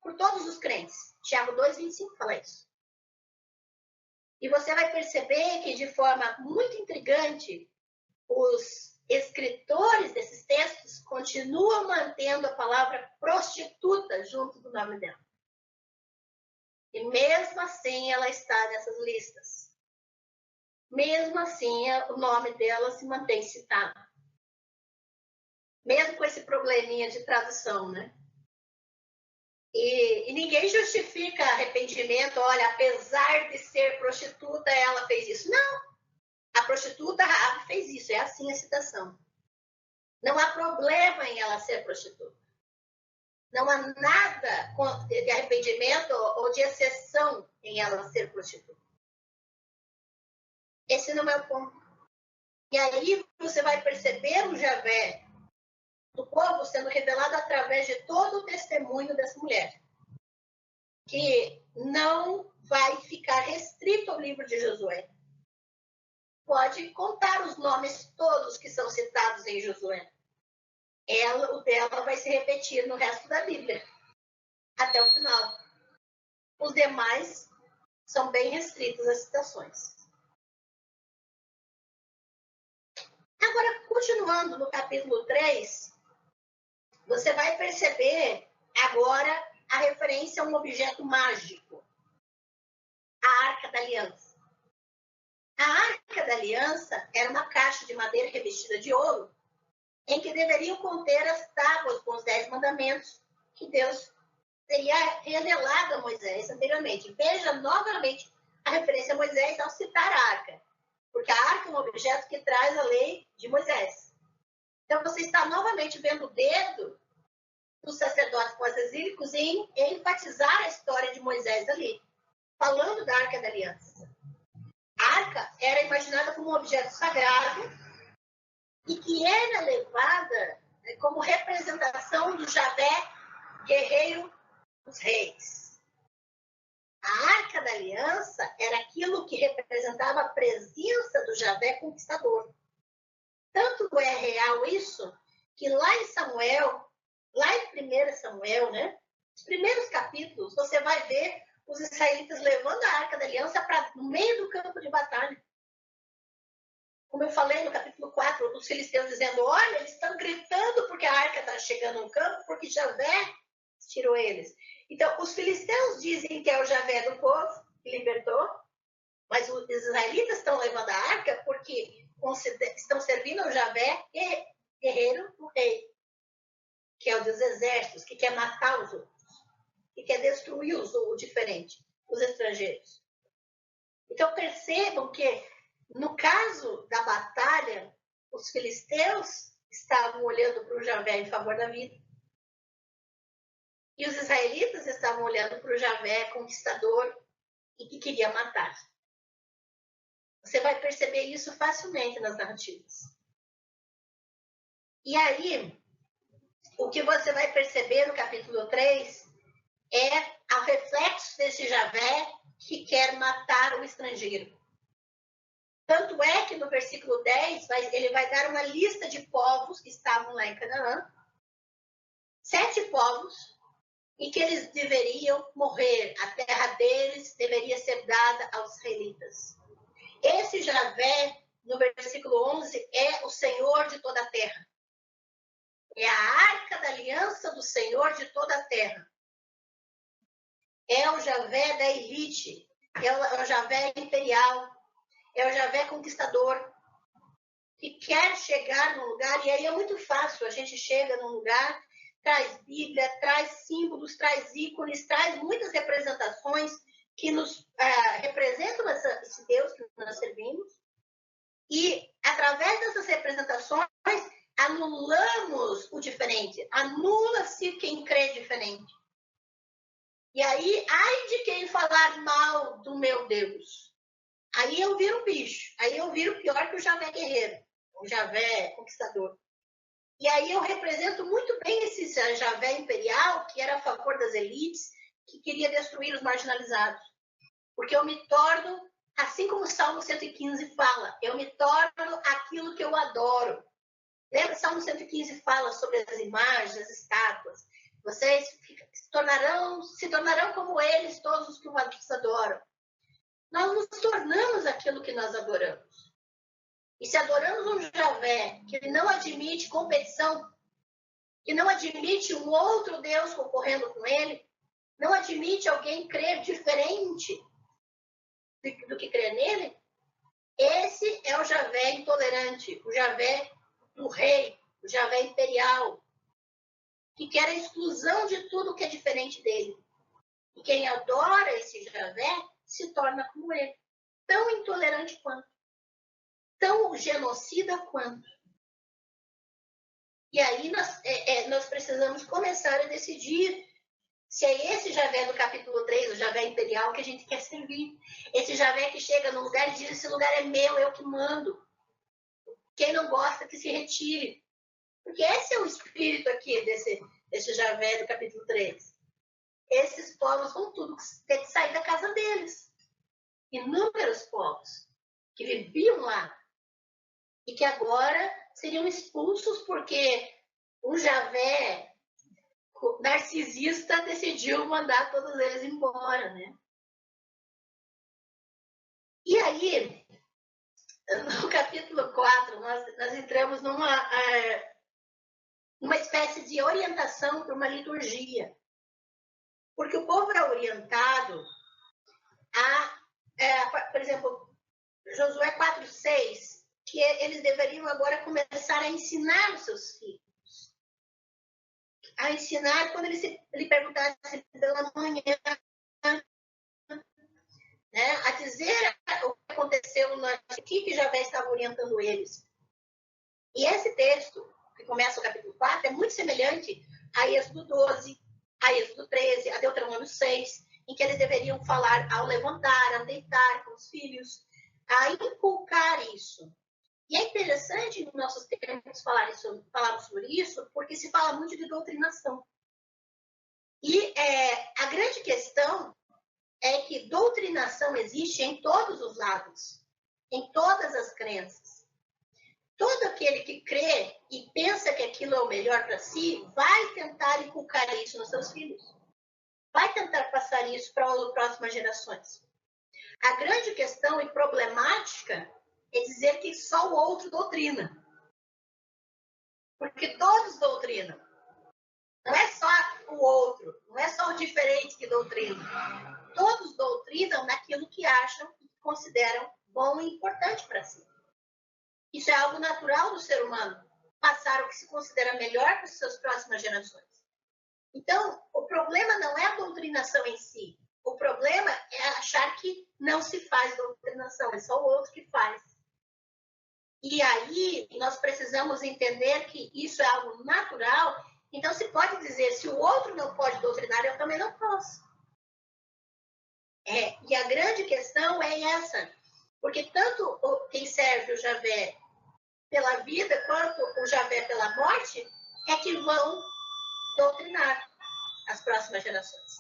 por todos os crentes. Tiago 2, 25 fala isso. E você vai perceber que, de forma muito intrigante, os escritores desses textos continuam mantendo a palavra prostituta junto do nome dela. E mesmo assim ela está nessas listas. Mesmo assim o nome dela se mantém citado. Mesmo com esse probleminha de tradução, né? E ninguém justifica arrependimento. Olha, apesar de ser prostituta, ela fez isso. Não. A prostituta Raabe fez isso. É assim a citação. Não há problema em ela ser prostituta. Não há nada de arrependimento ou de exceção em ela ser prostituta. Esse não é o ponto. E aí você vai perceber o Javé do povo sendo revelado através de todo o testemunho dessa mulher, que não vai ficar restrito ao livro de Josué. Pode contar os nomes todos que são citados em Josué. O dela vai se repetir no resto da Bíblia, até o final. Os demais são bem restritos às citações. Agora, continuando no capítulo 3, você vai perceber agora a referência a um objeto mágico, a Arca da Aliança. A Arca da Aliança era uma caixa de madeira revestida de ouro, em que deveriam conter as tábuas com os 10 mandamentos que Deus teria revelado a Moisés anteriormente. Veja novamente a referência a Moisés ao citar a Arca, porque a Arca é um objeto que traz a lei de Moisés. Então, você está novamente vendo o dedo dos sacerdotes pós-exílicos em enfatizar a história de Moisés ali, falando da Arca da Aliança. A Arca era imaginada como um objeto sagrado e que era levada como representação do Javé, guerreiro dos reis. A Arca da Aliança era aquilo que representava a presença do Javé conquistador. Tanto é real isso, que lá em Samuel, lá em 1 Samuel, né? Os primeiros capítulos, você vai ver os israelitas levando a Arca da Aliança para no meio do campo de batalha. Como eu falei no capítulo 4, os filisteus dizendo, olha, eles estão gritando porque a arca está chegando no campo, porque Javé tirou eles. Então, os filisteus dizem que é o Javé do povo que libertou, mas os israelitas estão levando a arca porque estão servindo ao Javé, guerreiro do rei, que é o dos exércitos, que quer matar os outros, que quer destruir o diferente, os estrangeiros. Então, percebam que no caso da batalha, os filisteus estavam olhando para o Javé em favor da vida. E os israelitas estavam olhando para o Javé conquistador e que queria matar. Você vai perceber isso facilmente nas narrativas. E aí, o que você vai perceber no capítulo 3 é o reflexo desse Javé que quer matar o estrangeiro. Tanto é que no versículo 10, ele vai dar uma lista de povos que estavam lá em Canaã, 7 povos, e que eles deveriam morrer, a terra deles deveria ser dada aos israelitas. Esse Javé, no versículo 11, é o Senhor de toda a terra. É a arca da aliança do Senhor de toda a terra. É o Javé da elite, é o Javé imperial, é o Javé conquistador, que quer chegar num lugar, e aí é muito fácil, a gente chega num lugar, traz Bíblia, traz símbolos, traz ícones, traz muitas representações que nos representam esse Deus que nós servimos, e através dessas representações anulamos o diferente, anula-se quem crê diferente. E aí, ai de quem falar mal do meu Deus. Aí eu viro um bicho, aí eu viro pior que o Javé guerreiro, o Javé conquistador. E aí eu represento muito bem esse Javé imperial, que era a favor das elites, que queria destruir os marginalizados. Porque eu me torno, assim como o Salmo 115 fala, eu me torno aquilo que eu adoro. Lembra que o Salmo 115 fala sobre as imagens, as estátuas? Vocês se tornarão como eles, todos os que os adoram. Nós nos tornamos aquilo que nós adoramos. E se adoramos um Javé que não admite competição, que não admite um outro Deus concorrendo com ele, não admite alguém crer diferente do que crer nele, esse é o Javé intolerante, o Javé do rei, o Javé imperial, que quer a exclusão de tudo que é diferente dele. E quem adora esse Javé se torna como ele, tão intolerante quanto, tão genocida quanto. E aí nós precisamos começar a decidir se é esse Javé do capítulo 3, o Javé imperial, que a gente quer servir. Esse Javé que chega num lugar e diz, esse lugar é meu, eu que mando. Quem não gosta, que se retire. Porque esse é o espírito aqui desse Javé do capítulo 3. Esses povos vão tudo ter que sair da casa deles. Inúmeros povos que viviam lá e que agora seriam expulsos porque um Javé narcisista decidiu mandar todos eles embora, né? E aí, no capítulo 4, nós entramos numa espécie de orientação para uma liturgia. Porque o povo é orientado por exemplo, Josué 4:6, que eles deveriam agora começar a ensinar os seus filhos. A ensinar quando ele perguntasse pela manhã, né, a dizer o que aconteceu na equipe que Javé estava orientando eles. E esse texto, que começa o capítulo 4, é muito semelhante a Êxodo 12, a Êxodo 13, a Deuteronômio 6, em que eles deveriam falar ao levantar, ao deitar com os filhos, a inculcar isso. E é interessante em nossos tempos falarmos sobre isso, porque se fala muito de doutrinação. E a grande questão é que doutrinação existe em todos os lados, em todas as crenças. Toda aquele que crê e pensa que aquilo é o melhor para si, vai tentar inculcar isso nos seus filhos. Vai tentar passar isso para as próximas gerações. A grande questão e problemática é dizer que só o outro doutrina. Porque todos doutrinam. Não é só o outro, não é só o diferente que doutrina. Todos doutrinam naquilo que acham e consideram bom e importante para si. Isso é algo natural do ser humano, passar o que se considera melhor para as suas próximas gerações. Então, o problema não é a doutrinação em si. O problema é achar que não se faz doutrinação, é só o outro que faz. E aí, nós precisamos entender que isso é algo natural. Então, se pode dizer, se o outro não pode doutrinar, eu também não posso. E a grande questão é essa. Porque tanto quem serve o Javé pela vida, quanto o Javé pela morte, é que vão doutrinar as próximas gerações.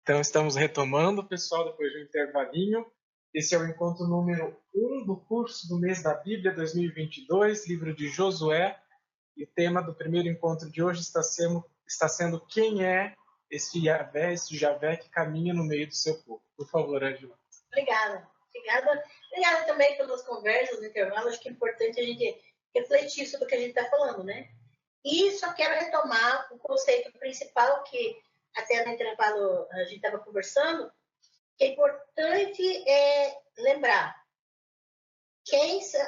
Então, estamos retomando, pessoal, depois de um intervalinho. Esse é o encontro número 1 do curso do mês da Bíblia 2022, livro de Josué. E o tema do primeiro encontro de hoje está sendo quem é esse Javé que caminha no meio do seu povo. Por favor, Ângela. Obrigada. Obrigada também pelas conversas no intervalo. Acho que é importante a gente refletir sobre o que a gente está falando, né? E só quero retomar o conceito principal que até no intervalo a gente estava conversando, que é importante lembrar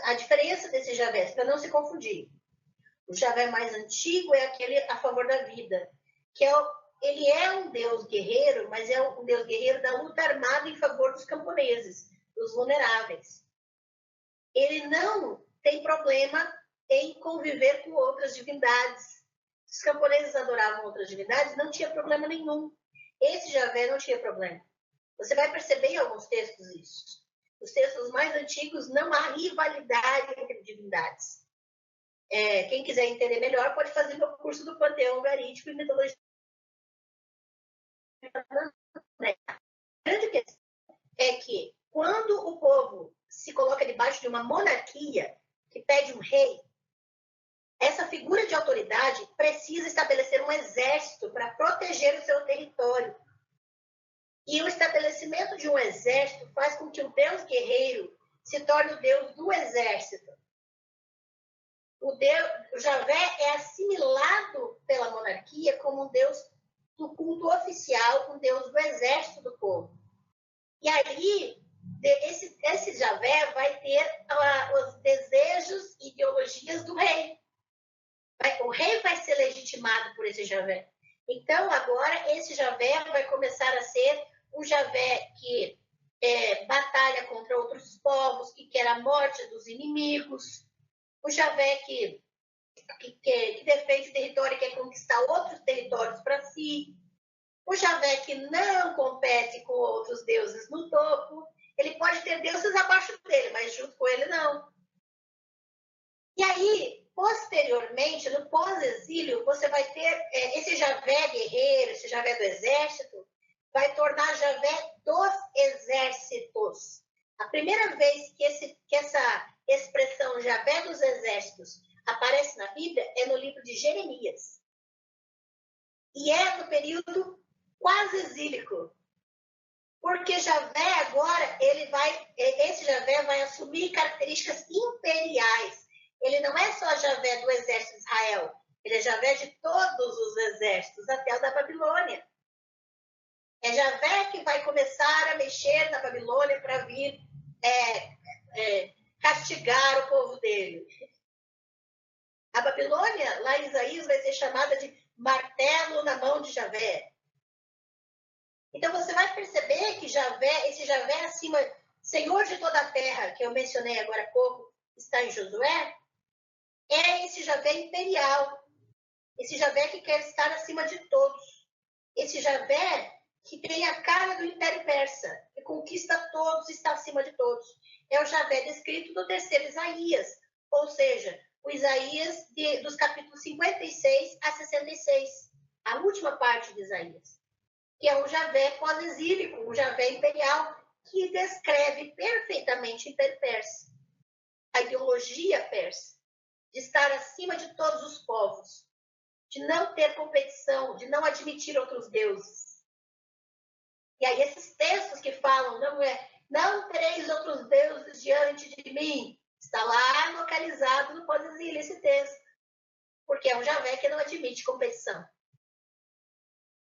a diferença desses Javés, para não se confundir. O Javé mais antigo é aquele a favor da vida, que ele é um Deus guerreiro, mas é um Deus guerreiro da luta armada em favor dos camponeses, dos vulneráveis. Ele não tem problema em conviver com outras divindades. Os camponeses adoravam outras divindades, não tinha problema nenhum. Esse Javé não tinha problema. Você vai perceber em alguns textos isso. Os textos mais antigos não há rivalidade entre divindades. Quem quiser entender melhor pode fazer meu curso do Panteão Ugarítico e Mitologia. A grande questão é que quando o povo se coloca debaixo de uma monarquia que pede um rei, essa figura de autoridade precisa estabelecer um exército para proteger o seu território. E o estabelecimento de um exército faz com que o Deus guerreiro se torne o Deus do exército. O Javé é assimilado pela monarquia como um Deus do culto oficial, um Deus do exército do povo. E aí, esse Javé vai ter os desejos e ideologias do rei. O rei vai ser legitimado por esse Javé. Então, agora, esse Javé vai começar a ser um Javé que batalha contra outros povos, que quer a morte dos inimigos. O Javé que defende o território e quer conquistar outros territórios para si. O Javé que não compete com outros deuses no topo. Ele pode ter deuses abaixo dele, mas junto com ele não. E aí, posteriormente, no pós-exílio, você vai ter esse Javé guerreiro, esse Javé do exército, vai tornar Javé dos exércitos. A primeira vez que essa expressão Javé dos exércitos aparece na Bíblia é no livro de Jeremias. E é no período quase exílico. Porque Javé agora, esse Javé vai assumir características imperiais. Ele não é só Javé do exército de Israel, ele é Javé de todos os exércitos, até o da Babilônia. É Javé que vai começar a mexer na Babilônia para vir castigar o povo dele. A Babilônia, lá em Isaías, vai ser chamada de martelo na mão de Javé. Então, você vai perceber que esse Javé acima, Senhor de toda a terra, que eu mencionei agora há pouco, está em Josué, é esse Javé imperial. Esse Javé que quer estar acima de todos. Esse Javé que tem a cara do Império Persa, que conquista todos e está acima de todos. É o Javé descrito no terceiro Isaías, ou seja, o Isaías dos capítulos 56 a 66, a última parte de Isaías, que é um Javé pós-exílico, um Javé imperial, que descreve perfeitamente o Império Persa, a ideologia persa. de estar acima de todos os povos, de não ter competição, de não admitir outros deuses. E aí esses textos que falam, não tereis outros deuses diante de mim, está lá localizado no pós-exílio esse texto, porque é um Javé que não admite competição.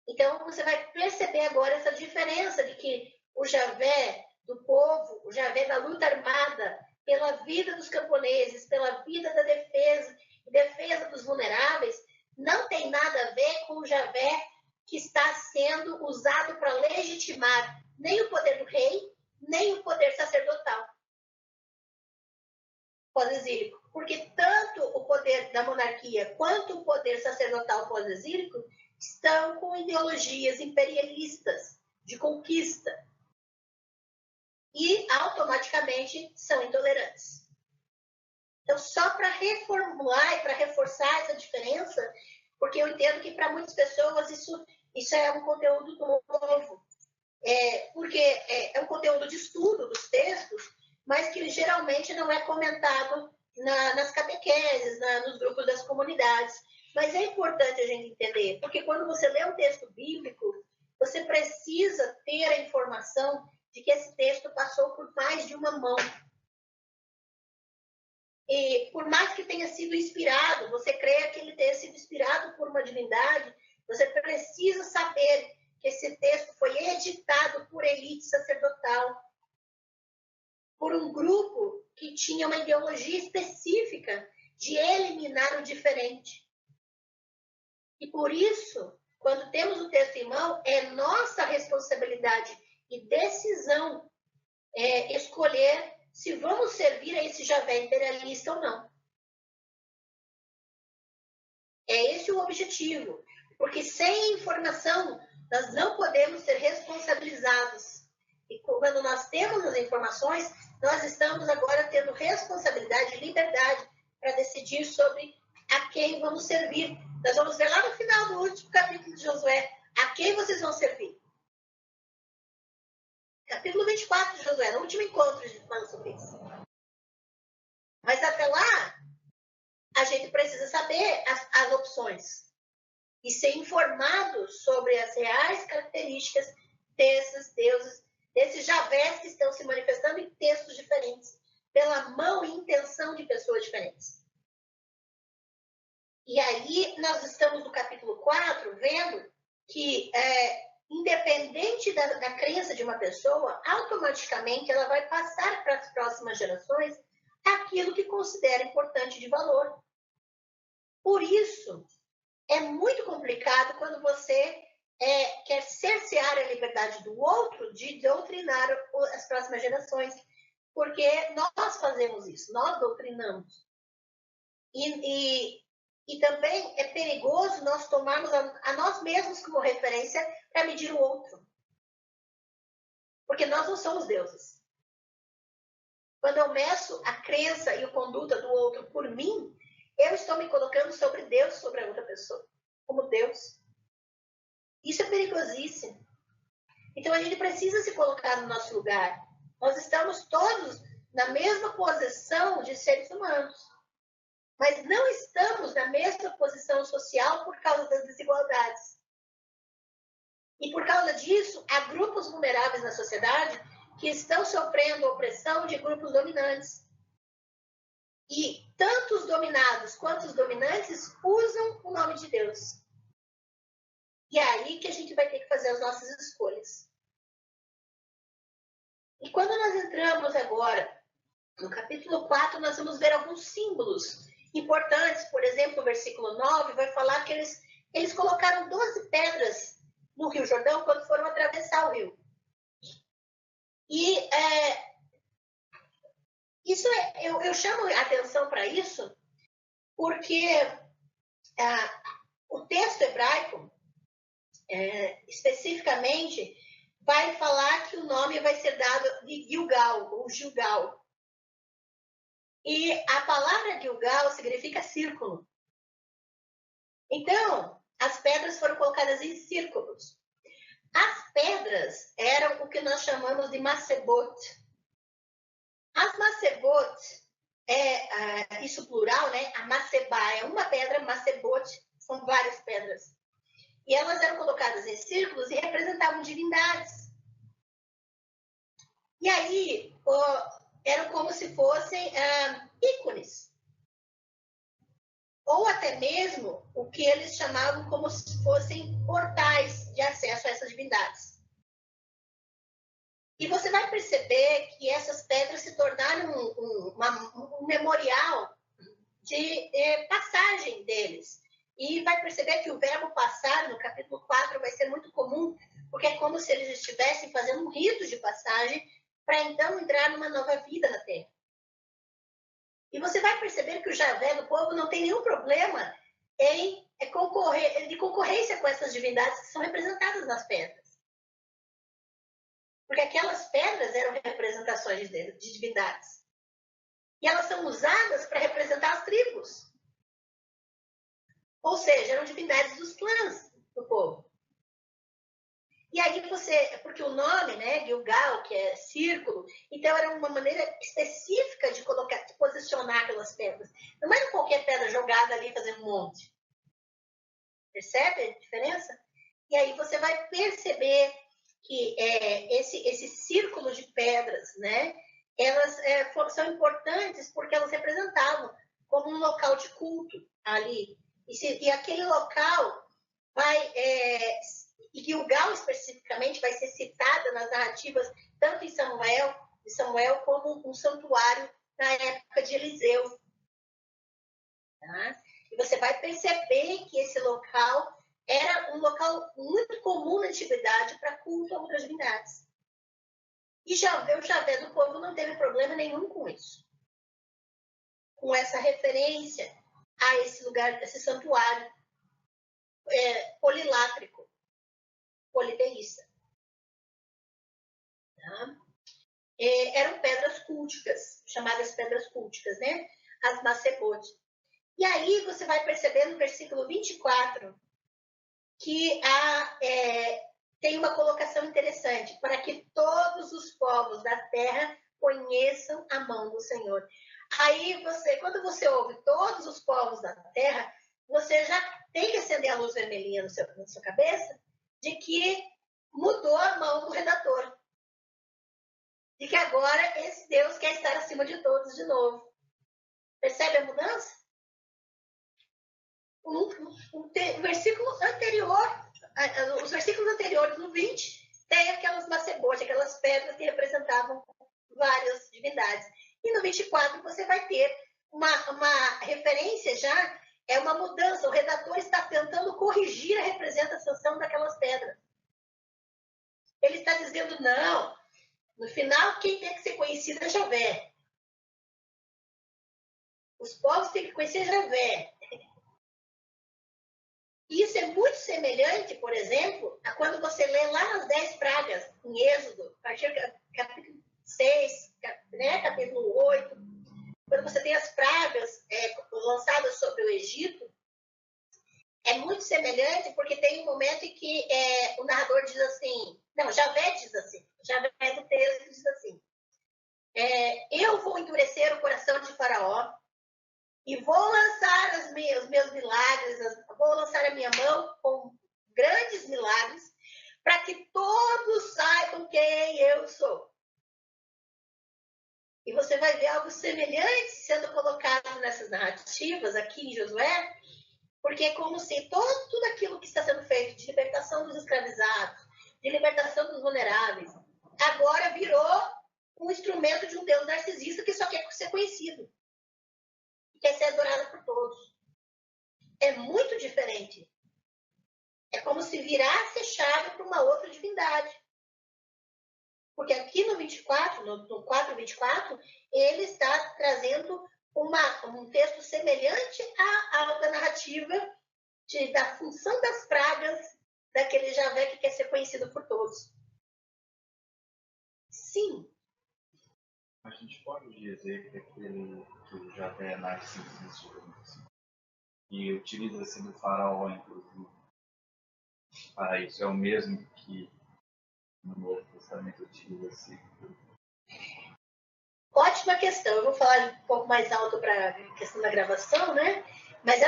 Então você vai perceber agora essa diferença de que o Javé do povo, o Javé da luta armada, pela vida dos camponeses, pela vida da defesa dos vulneráveis, não tem nada a ver com o Javé que está sendo usado para legitimar nem o poder do rei, nem o poder sacerdotal pós-exílico. Porque tanto o poder da monarquia quanto o poder sacerdotal pós-exílico estão com ideologias imperialistas de conquista e automaticamente são intolerantes. Então, só para reformular e para reforçar essa diferença, porque eu entendo que para muitas pessoas isso é um conteúdo novo, porque é um conteúdo de estudo dos textos, mas que geralmente não é comentado nas catequeses, nos grupos das comunidades. Mas é importante a gente entender, porque quando você lê um texto bíblico, você precisa ter a informação de que esse texto passou por mais de uma mão. E por mais que tenha sido inspirado, você creia que ele tenha sido inspirado por uma divindade, você precisa saber que esse texto foi editado por elite sacerdotal, por um grupo que tinha uma ideologia específica de eliminar o diferente. E por isso, quando temos o texto em mão, é nossa responsabilidade e decisão escolher se vamos servir a esse Javé imperialista ou não. É esse o objetivo, porque sem informação nós não podemos ser responsabilizados. E quando nós temos as informações, nós estamos agora tendo responsabilidade e liberdade para decidir sobre a quem vamos servir. Nós vamos ver lá no final do último capítulo de Josué, a quem vocês vão servir. Capítulo 24 de Josué, no último encontro a gente fala sobre isso. Mas até lá, a gente precisa saber as opções e ser informado sobre as reais características desses deuses, desses Javés que estão se manifestando em textos diferentes, pela mão e intenção de pessoas diferentes. E aí nós estamos no capítulo 4 vendo que, independente da crença de uma pessoa, automaticamente ela vai passar para as próximas gerações aquilo que considera importante de valor. Por isso, é muito complicado quando você quer cercear a liberdade do outro de doutrinar as próximas gerações, porque nós fazemos isso, nós doutrinamos. E também é perigoso nós tomarmos a nós mesmos como referência para medir o outro. Porque nós não somos deuses. Quando eu meço a crença e a conduta do outro por mim, eu estou me colocando sobre Deus, sobre a outra pessoa, como Deus. Isso é perigosíssimo. Então a gente precisa se colocar no nosso lugar. Nós estamos todos na mesma posição de seres humanos. Mas não estamos na mesma posição social por causa das desigualdades. E por causa disso, há grupos vulneráveis na sociedade que estão sofrendo opressão de grupos dominantes. E tanto os dominados quanto os dominantes usam o nome de Deus. E é aí que a gente vai ter que fazer as nossas escolhas. E quando nós entramos agora no capítulo 4, nós vamos ver alguns símbolos importantes. Por exemplo, o versículo 9 vai falar que eles colocaram 12 pedras no Rio Jordão quando foram atravessar o rio. E eu chamo a atenção para isso porque o texto hebraico, especificamente, vai falar que o nome vai ser dado de Gilgal, ou Gilgal. E a palavra Gilgal significa círculo. Então, as pedras foram colocadas em círculos. As pedras eram o que nós chamamos de macebot. As macebot isso plural, né? A Macebá é uma pedra, Macebote são várias pedras. E elas eram colocadas em círculos e representavam divindades. E aí, eram como se fossem ícones. Ou até mesmo o que eles chamavam como se fossem portais de acesso a essas divindades. E você vai perceber que essas pedras se tornaram um memorial de passagem deles. E vai perceber que o verbo passar, no capítulo 4, vai ser muito comum, porque é como se eles estivessem fazendo um rito de passagem para então entrar numa nova vida na Terra. E você vai perceber que o Javé do povo não tem nenhum problema de concorrência com essas divindades que são representadas nas pedras. Porque aquelas pedras eram representações de divindades. E elas são usadas para representar as tribos. Ou seja, eram divindades dos clãs do povo. E aí porque o nome, né, Gilgal, que é círculo, então era uma maneira específica de posicionar aquelas pedras. Não era qualquer pedra jogada ali fazendo um monte. Percebe a diferença? E aí você vai perceber que esse círculo de pedras, né, elas são importantes porque elas representavam como um local de culto ali. E aquele local e Gilgal especificamente vai ser citada nas narrativas tanto em Samuel como um santuário na época de Eliseu. Tá? E você vai perceber que esse local era um local muito comum na antiguidade para culto a outras divindades. E o Javé do povo não teve problema nenhum com isso. Com essa referência a esse lugar, esse santuário polilátrico, politeísta. Tá? Eram pedras culticas, chamadas pedras culticas, né? As Macebote. E aí você vai perceber no versículo 24 que tem uma colocação interessante, para que todos os povos da terra conheçam a mão do Senhor. Aí quando você ouve todos os povos da terra, você já tem que acender a luz vermelhinha na sua cabeça de que mudou a mão do redator. De que agora esse Deus quer estar acima de todos de novo. Percebe a mudança? O versículo anterior, os versículos anteriores, no 20, tem aquelas macebotes, aquelas pedras que representavam várias divindades. E no 24 você vai ter uma referência já, uma mudança. O redator está tentando corrigir a representação daquelas pedras. Ele está dizendo, não, no final quem tem que ser conhecido é Javé. Os povos têm que conhecer Javé. Isso é muito semelhante, por exemplo, a quando você lê lá nas 10 pragas, em Êxodo, a partir do capítulo 6, né, capítulo 8, quando você tem as pragas lançadas sobre o Egito, é muito semelhante porque tem um momento em que o narrador diz assim, não, Javé diz assim, Javé do texto diz assim, eu vou endurecer o coração de Faraó e vou lançar os meus milagres, vou lançar a minha mão com grandes milagres para que todos saibam quem eu sou. E você vai ver algo semelhante sendo colocado nessas narrativas aqui em Josué, porque é como se tudo aquilo que está sendo feito de libertação dos escravizados, de libertação dos vulneráveis, agora virou um instrumento de um Deus narcisista que só quer ser conhecido. E quer ser adorado por todos. É muito diferente. É como se virasse a chave para uma outra divindade. Porque aqui no 24, no 4:24, ele está trazendo um texto semelhante da narrativa da função das pragas daquele Javé que quer ser conhecido por todos. Sim. A gente pode dizer que o Javé é narcisista, e utiliza-se do faraó, inclusive, para isso. É o mesmo que no Novo Testamento utiliza-se. Ótima questão. Eu vou falar um pouco mais alto para a questão da gravação, né? Mas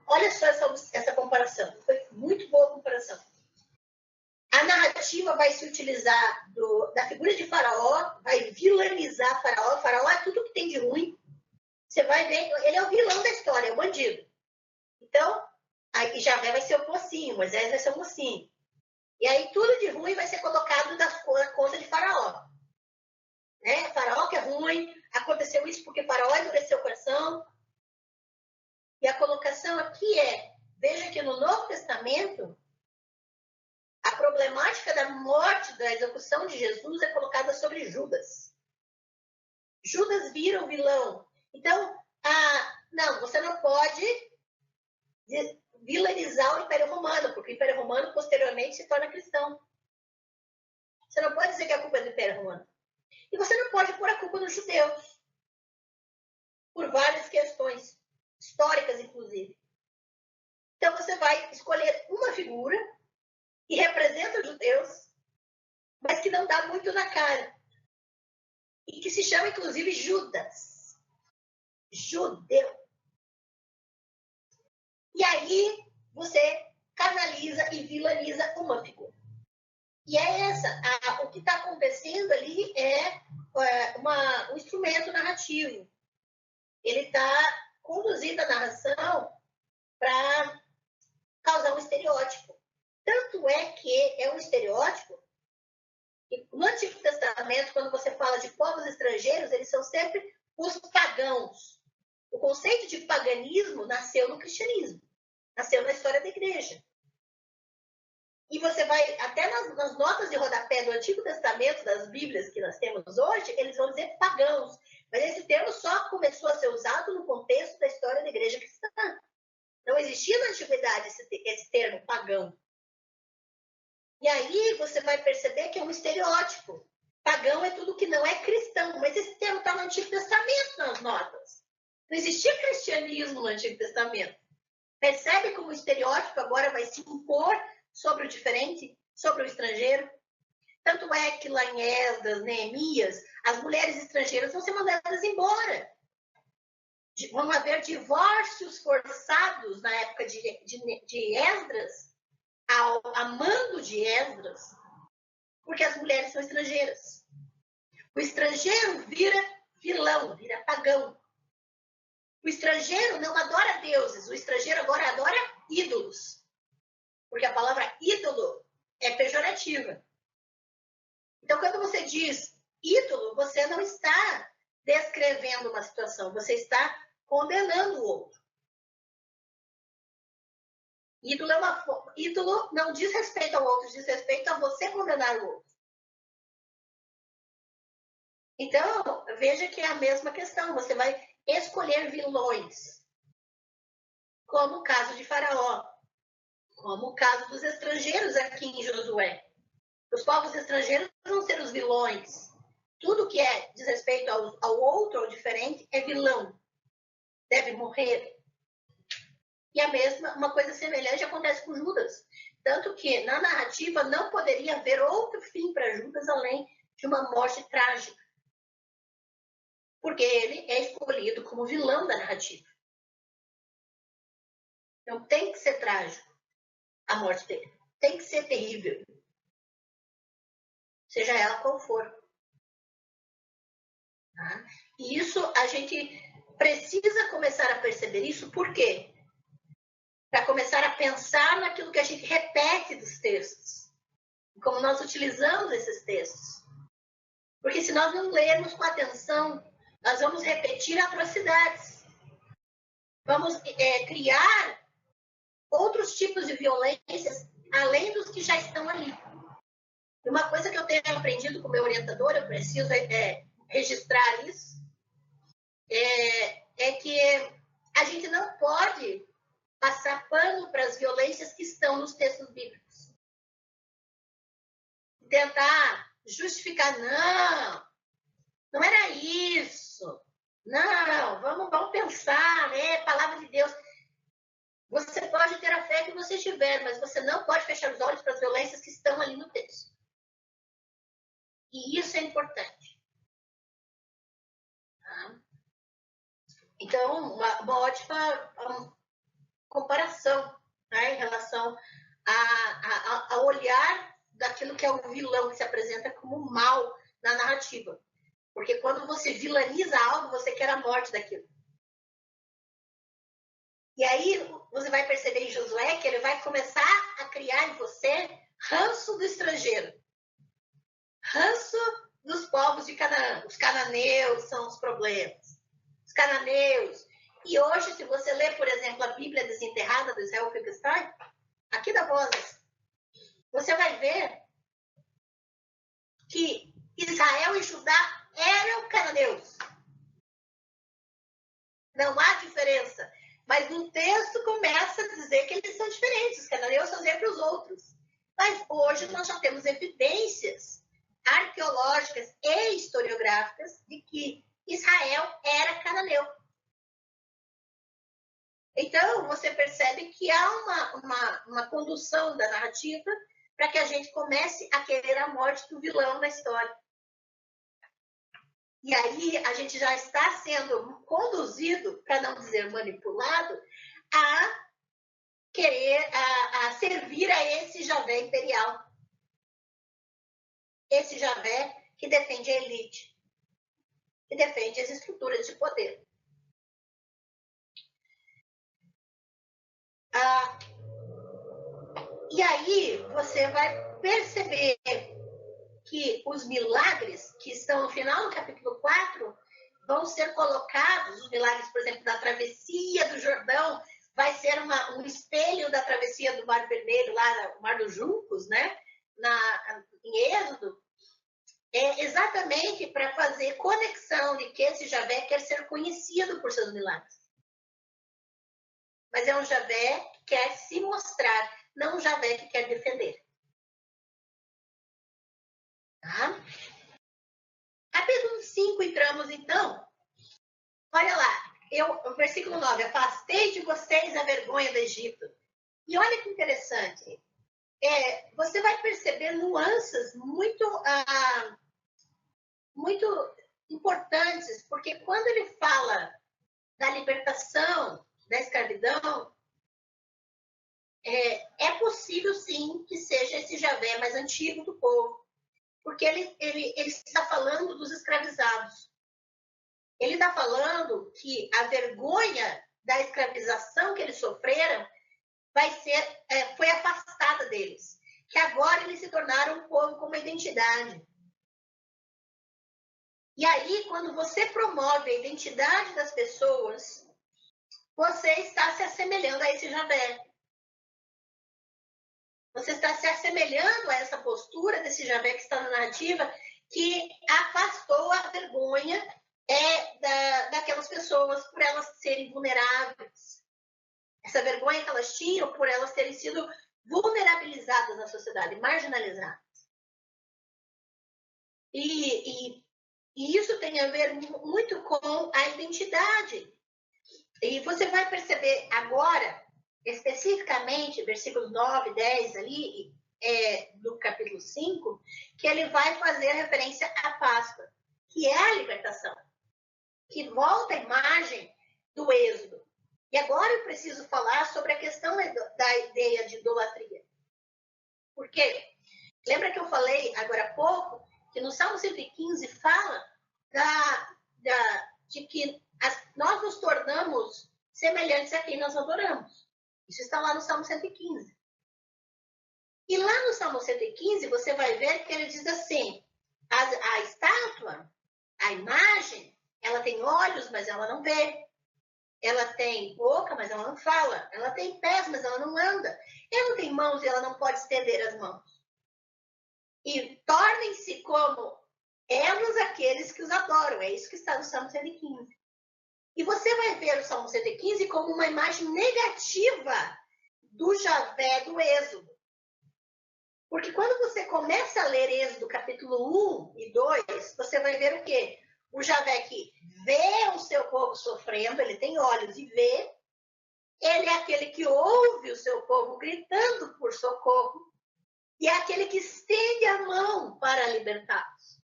olha só essa comparação. Foi muito boa a comparação. A narrativa vai se utilizar da figura de Faraó, vai vilanizar Faraó. Faraó é tudo que tem de ruim. Você vai ver, ele é o vilão da história, é o bandido. Então, aí Javé vai ser o mocinho, Moisés vai ser o mocinho. E aí tudo de ruim vai ser colocado na conta de Faraó. Né? Faraó que é ruim, aconteceu isso porque Faraó endureceu o coração. E a colocação aqui veja que no Novo Testamento, a problemática da morte, da execução de Jesus é colocada sobre Judas. Judas vira o vilão. Então, não, você não pode vilanizar o Império Romano, porque o Império Romano posteriormente se torna cristão. Você não pode dizer que a culpa é do Império Romano. E você não pode pôr a culpa nos judeus, por várias questões, históricas inclusive. Então você vai escolher uma figura que representa os judeus, mas que não dá muito na cara. E que se chama inclusive Judas. Judeu. E aí você canaliza e vilaniza uma figura. E o que está acontecendo ali é um instrumento narrativo. Ele está conduzindo a narração para causar um estereótipo. Tanto é que é um estereótipo que no Antigo Testamento, quando você fala de povos estrangeiros, eles são sempre os pagãos. O conceito de paganismo nasceu no cristianismo, nasceu na história da igreja. E você vai, até nas notas de rodapé do Antigo Testamento, das Bíblias que nós temos hoje, eles vão dizer pagãos. Mas esse termo só começou a ser usado no contexto da história da igreja cristã. Não existia na antiguidade esse termo pagão. E aí você vai perceber que é um estereótipo. Pagão é tudo que não é cristão. Mas esse termo está no Antigo Testamento nas notas. Não existia cristianismo no Antigo Testamento. Percebe como o estereótipo agora vai se impor sobre o diferente, sobre o estrangeiro? Tanto é que lá em Esdras, Neemias, as mulheres estrangeiras vão ser mandadas embora. Vão haver divórcios forçados na época de Esdras, a mando de Esdras, porque as mulheres são estrangeiras. O estrangeiro vira vilão, vira pagão. O estrangeiro não adora deuses, o estrangeiro agora adora ídolos. Porque a palavra ídolo é pejorativa. Então, quando você diz ídolo, você não está descrevendo uma situação, você está condenando o outro. Ídolo não diz respeito ao outro, diz respeito a você condenar o outro. Então, veja que é a mesma questão. Você vai escolher vilões, como o caso de Faraó, como o caso dos estrangeiros aqui em Josué. Os povos estrangeiros vão ser os vilões. Tudo que diz respeito ao outro, ao diferente, é vilão. Deve morrer. E uma coisa semelhante acontece com Judas. Tanto que na narrativa não poderia haver outro fim para Judas além de uma morte trágica. Porque ele é escolhido como vilão da narrativa. Então tem que ser trágico a morte dele. Tem que ser terrível. Seja ela qual for. Tá? E isso a gente precisa começar a perceber isso. Por quê? Para começar a pensar naquilo que a gente repete dos textos. Como nós utilizamos esses textos. Porque se nós não lermos com atenção, nós vamos repetir atrocidades. Vamos criar outros tipos de violências além dos que já estão ali. E uma coisa que eu tenho aprendido com o meu orientador, eu preciso registrar isso, é que a gente não pode passar pano para as violências que estão nos textos bíblicos. Tentar justificar, não era isso. Não, vamos pensar, né? Palavra de Deus. Você pode ter a fé que você tiver, mas você não pode fechar os olhos para as violências que estão ali no texto. E isso é importante. Então, uma ótima comparação, né, em relação a olhar daquilo que é o vilão, que se apresenta como mal na narrativa. Porque quando você vilaniza algo, você quer a morte daquilo. E aí você vai perceber em Josué que ele vai começar a criar em você ranço do estrangeiro. Ranço dos povos de Canaã. Os cananeus são os problemas. Os cananeus. E hoje, se você ler, por exemplo, a Bíblia Desenterrada do Israel Finkelstein, aqui da Vozes, você vai ver que Israel e Judá eram cananeus. Não há diferença. Mas no texto começa a dizer que eles são diferentes. Os cananeus são sempre os outros. Mas hoje nós já temos evidências arqueológicas e historiográficas de que Israel era cananeu. Então, você percebe que há uma condução da narrativa para que a gente comece a querer a morte do vilão da história. E aí a gente já está sendo conduzido, para não dizer manipulado, a querer, a servir a esse Javé imperial. Esse Javé que defende a elite, que defende as estruturas de poder. E aí você vai perceber que os milagres que estão no final do capítulo 4 vão ser colocados, os milagres, por exemplo, da travessia do Jordão, vai ser um espelho da travessia do Mar Vermelho, lá no Mar dos Juncos, né? Em Êxodo, exatamente para fazer conexão de que esse Javé quer ser conhecido por seus milagres. Mas é um Javé que quer se mostrar, não um Javé que quer defender. Tá? Capítulo 5, entramos então. Olha lá, o versículo 9, afastei de vocês a vergonha do Egito. E olha que interessante, você vai perceber nuances muito importantes, porque quando ele fala da libertação, da escravidão, é possível sim que seja esse Javé mais antigo do povo, porque ele está falando dos escravizados. Ele está falando que a vergonha da escravização que eles sofreram foi afastada deles, que agora eles se tornaram um povo com uma identidade. E aí, quando você promove a identidade das pessoas, você está se assemelhando a esse Javé. Você está se assemelhando a essa postura desse Javé que está na narrativa, que afastou a vergonha daquelas pessoas por elas serem vulneráveis. Essa vergonha que elas tinham por elas terem sido vulnerabilizadas na sociedade, marginalizadas. E isso tem a ver muito com a identidade. E você vai perceber agora, especificamente, versículos 9, 10 ali, do capítulo 5, que ele vai fazer referência à Páscoa, que é a libertação, que volta a imagem do Êxodo. E agora eu preciso falar sobre a questão da ideia de idolatria. Porque, lembra que eu falei agora há pouco, que no Salmo 115 fala de que nós nos tornamos semelhantes a quem nós adoramos. Isso está lá no Salmo 115. E lá no Salmo 115, você vai ver que ele diz assim, a estátua, a imagem, ela tem olhos, mas ela não vê. Ela tem boca, mas ela não fala. Ela tem pés, mas ela não anda. Ela tem mãos e ela não pode estender as mãos. E tornem-se como elos aqueles que os adoram. É isso que está no Salmo 115. E você vai ver o Salmo 115 como uma imagem negativa do Javé do Êxodo. Porque quando você começa a ler Êxodo capítulo 1 e 2, você vai ver o quê? O Javé que vê o seu povo sofrendo, ele tem olhos e vê. Ele é aquele que ouve o seu povo gritando por socorro. E é aquele que estende a mão para libertá-los.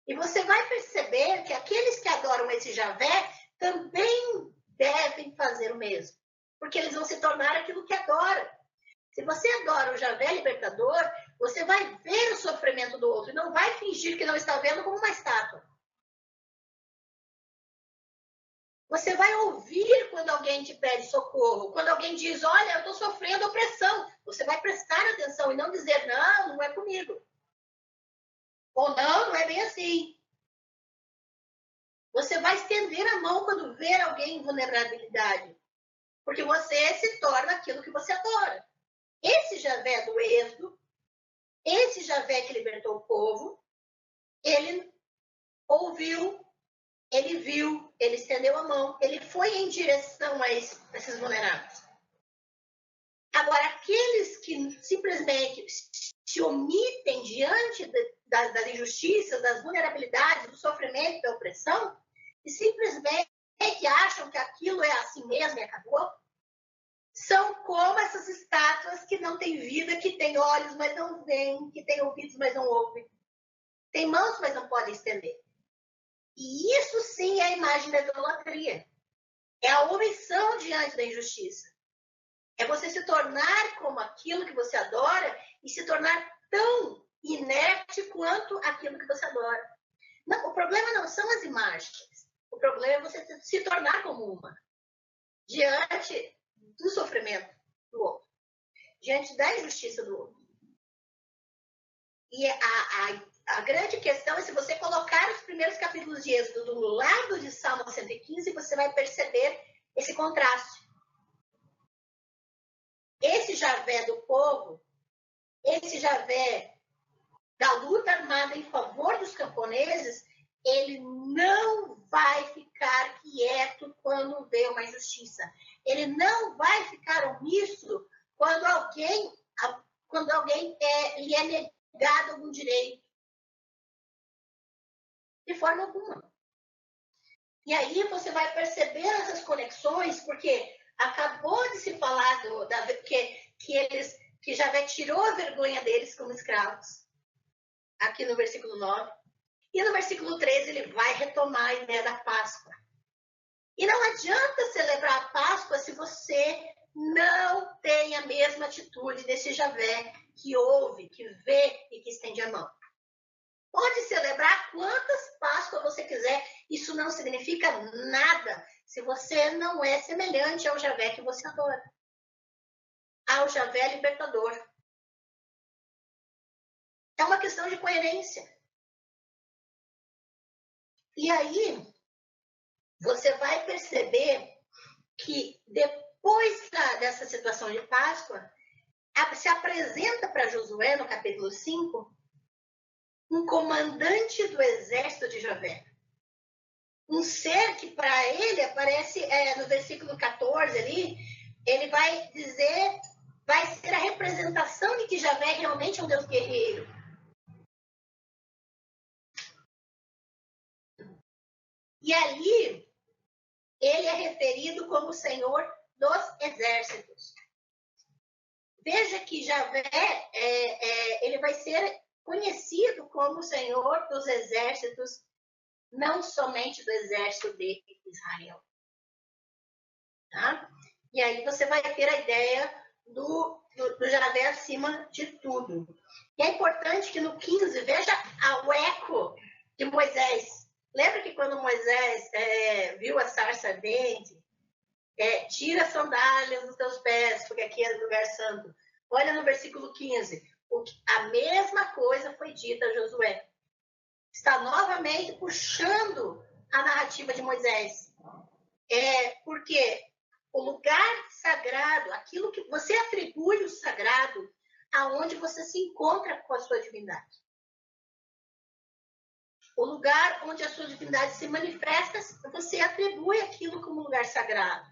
E você vai perceber que aqueles que adoram esse Javé também devem fazer o mesmo, porque eles vão se tornar aquilo que adoram. Se você adora o Javé libertador, você vai ver o sofrimento do outro e não vai fingir que não está vendo como uma estátua. Você vai ouvir quando alguém te pede socorro, quando alguém diz, olha, eu estou sofrendo opressão. Você vai prestar atenção e não dizer, não, não é comigo. Ou não, não é bem assim. Você vai estender a mão quando ver alguém em vulnerabilidade, porque você se torna aquilo que você adora. Esse Javé do Êxodo, esse Javé que libertou o povo, ele ouviu, ele viu, ele estendeu a mão, ele foi em direção a esses vulneráveis. Agora, aqueles que simplesmente se omitem diante das injustiças, das vulnerabilidades, do sofrimento, da opressão, e simplesmente acham que aquilo é assim mesmo e acabou, são como essas estátuas que não têm vida, que têm olhos, mas não veem, que têm ouvidos, mas não ouvem, têm mãos, mas não podem estender. E isso sim é a imagem da idolatria. É a omissão diante da injustiça. É você se tornar como aquilo que você adora e se tornar tão inerte quanto aquilo que você adora. Não, o problema não são as imagens. O problema é você se tornar como uma. Diante do sofrimento do outro. Diante da injustiça do outro. E a grande questão é se você colocar os primeiros capítulos de Êxodo do lado de Salmo 115, você vai perceber esse contraste. Esse Javé do povo, esse Javé da luta armada em favor dos camponeses, ele não vai ficar quieto quando vê uma injustiça. Ele não vai ficar omisso quando alguém lhe é negado algum direito. De forma alguma. E aí você vai perceber essas conexões, porque acabou de se falar que Javé tirou a vergonha deles como escravos. Aqui no versículo 9. E no versículo 13 ele vai retomar a ideia da Páscoa. E não adianta celebrar a Páscoa se você não tem a mesma atitude desse Javé que ouve, que vê e que estende a mão. Pode celebrar quantas Páscoas você quiser, isso não significa nada se você não é semelhante ao Javé que você adora. Ao Javé libertador. É uma questão de coerência. E aí, você vai perceber que depois dessa situação de Páscoa, se apresenta para Josué, no capítulo 5, um comandante do exército de Javé. Um ser que para ele aparece no versículo 14 ali, ele vai dizer, vai ser a representação de que Javé realmente é um Deus guerreiro. E ali, ele é referido como o Senhor dos exércitos. Veja que Javé, ele vai ser conhecido como o Senhor dos exércitos, não somente do exército de Israel. Tá? E aí você vai ter a ideia do Javé acima de tudo. E é importante que no 15, veja o eco de Moisés. Lembra que quando Moisés viu a sarça ardente, tira as sandálias dos teus pés, porque aqui é lugar santo. Olha no versículo 15. A mesma coisa foi dita a Josué. Está novamente puxando a narrativa de Moisés. Porque o lugar sagrado, aquilo que você atribui o sagrado, aonde você se encontra com a sua divindade. O lugar onde a sua divindade se manifesta, você atribui aquilo como lugar sagrado.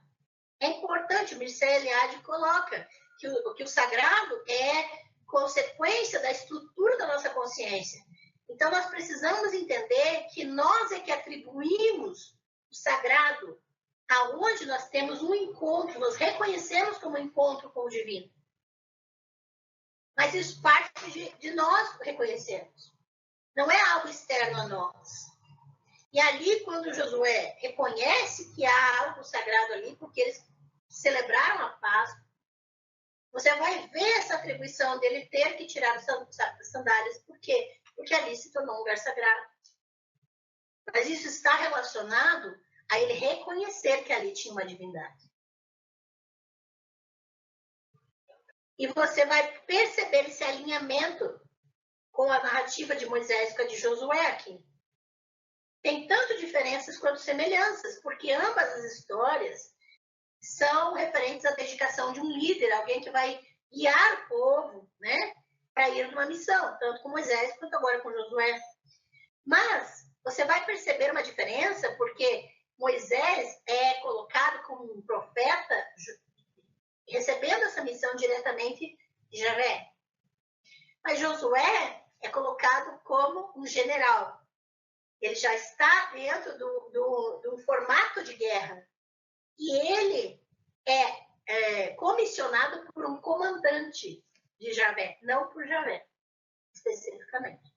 É importante, o Mircea Eliade coloca que o sagrado é consequência da estrutura da nossa consciência. Então, nós precisamos entender que nós é que atribuímos o sagrado aonde nós temos um encontro, nós reconhecemos como encontro com o divino. Mas isso parte de nós reconhecermos. Não é algo externo a nós. E ali, quando Josué reconhece que há algo sagrado ali, porque eles celebraram a Páscoa, você vai ver essa atribuição dele ter que tirar as sandálias. Por quê? Porque ali se tornou um lugar sagrado. Mas isso está relacionado a ele reconhecer que ali tinha uma divindade. E você vai perceber esse alinhamento com a narrativa de Moisés e com a de Josué aqui. Tem tanto diferenças quanto semelhanças, porque ambas as histórias são referentes à dedicação de um líder, alguém que vai guiar o povo, né, para ir numa missão, tanto com Moisés quanto agora com Josué. Mas você vai perceber uma diferença, porque Moisés é colocado como um profeta, recebendo essa missão diretamente de Javé. Mas Josué é colocado como um general. Ele já está dentro do formato de guerra. E ele é comissionado por um comandante de Javé, não por Javé, especificamente.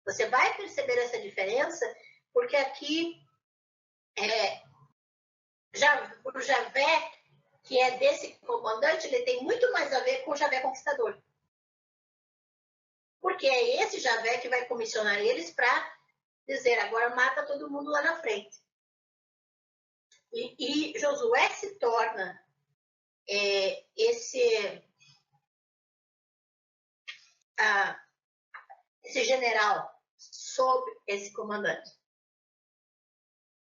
Você vai perceber essa diferença, porque aqui o Javé, que é desse comandante, ele tem muito mais a ver com o Javé conquistador. Porque é esse Javé que vai comissionar eles para dizer, agora mata todo mundo lá na frente. E Josué se torna esse general sob esse comandante.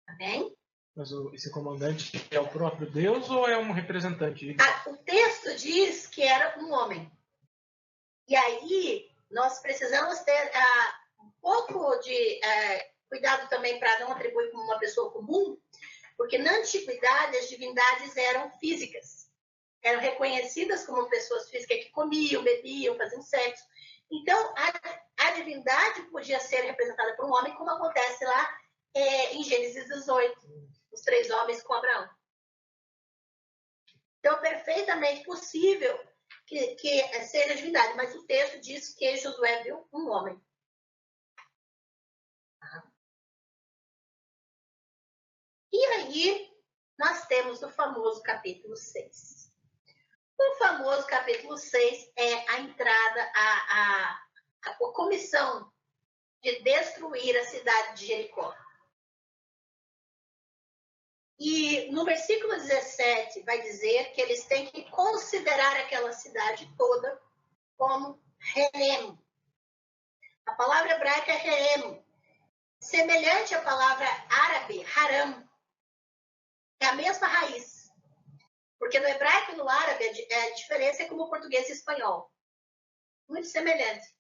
Tá bem? Mas esse comandante é o próprio Deus ou é um representante? O texto diz que era um homem. E aí nós precisamos ter um pouco de cuidado também para não atribuir como uma pessoa comum, porque na antiguidade as divindades eram físicas. Eram reconhecidas como pessoas físicas que comiam, bebiam, faziam sexo. Então, a divindade podia ser representada por um homem, como acontece lá em Gênesis 18, os 3 homens com Abraão. Então, perfeitamente possível que seja divindade, mas o texto diz que Josué viu um homem. E aí, nós temos o famoso capítulo 6. O famoso capítulo 6 é a entrada, a comissão de destruir a cidade de Jericó. E no versículo 17 vai dizer que eles têm que considerar aquela cidade toda como Herem. A palavra hebraica é Herem, semelhante à palavra árabe, Haram. É a mesma raiz. Porque no hebraico e no árabe a diferença é como o português e o espanhol. Muito semelhante.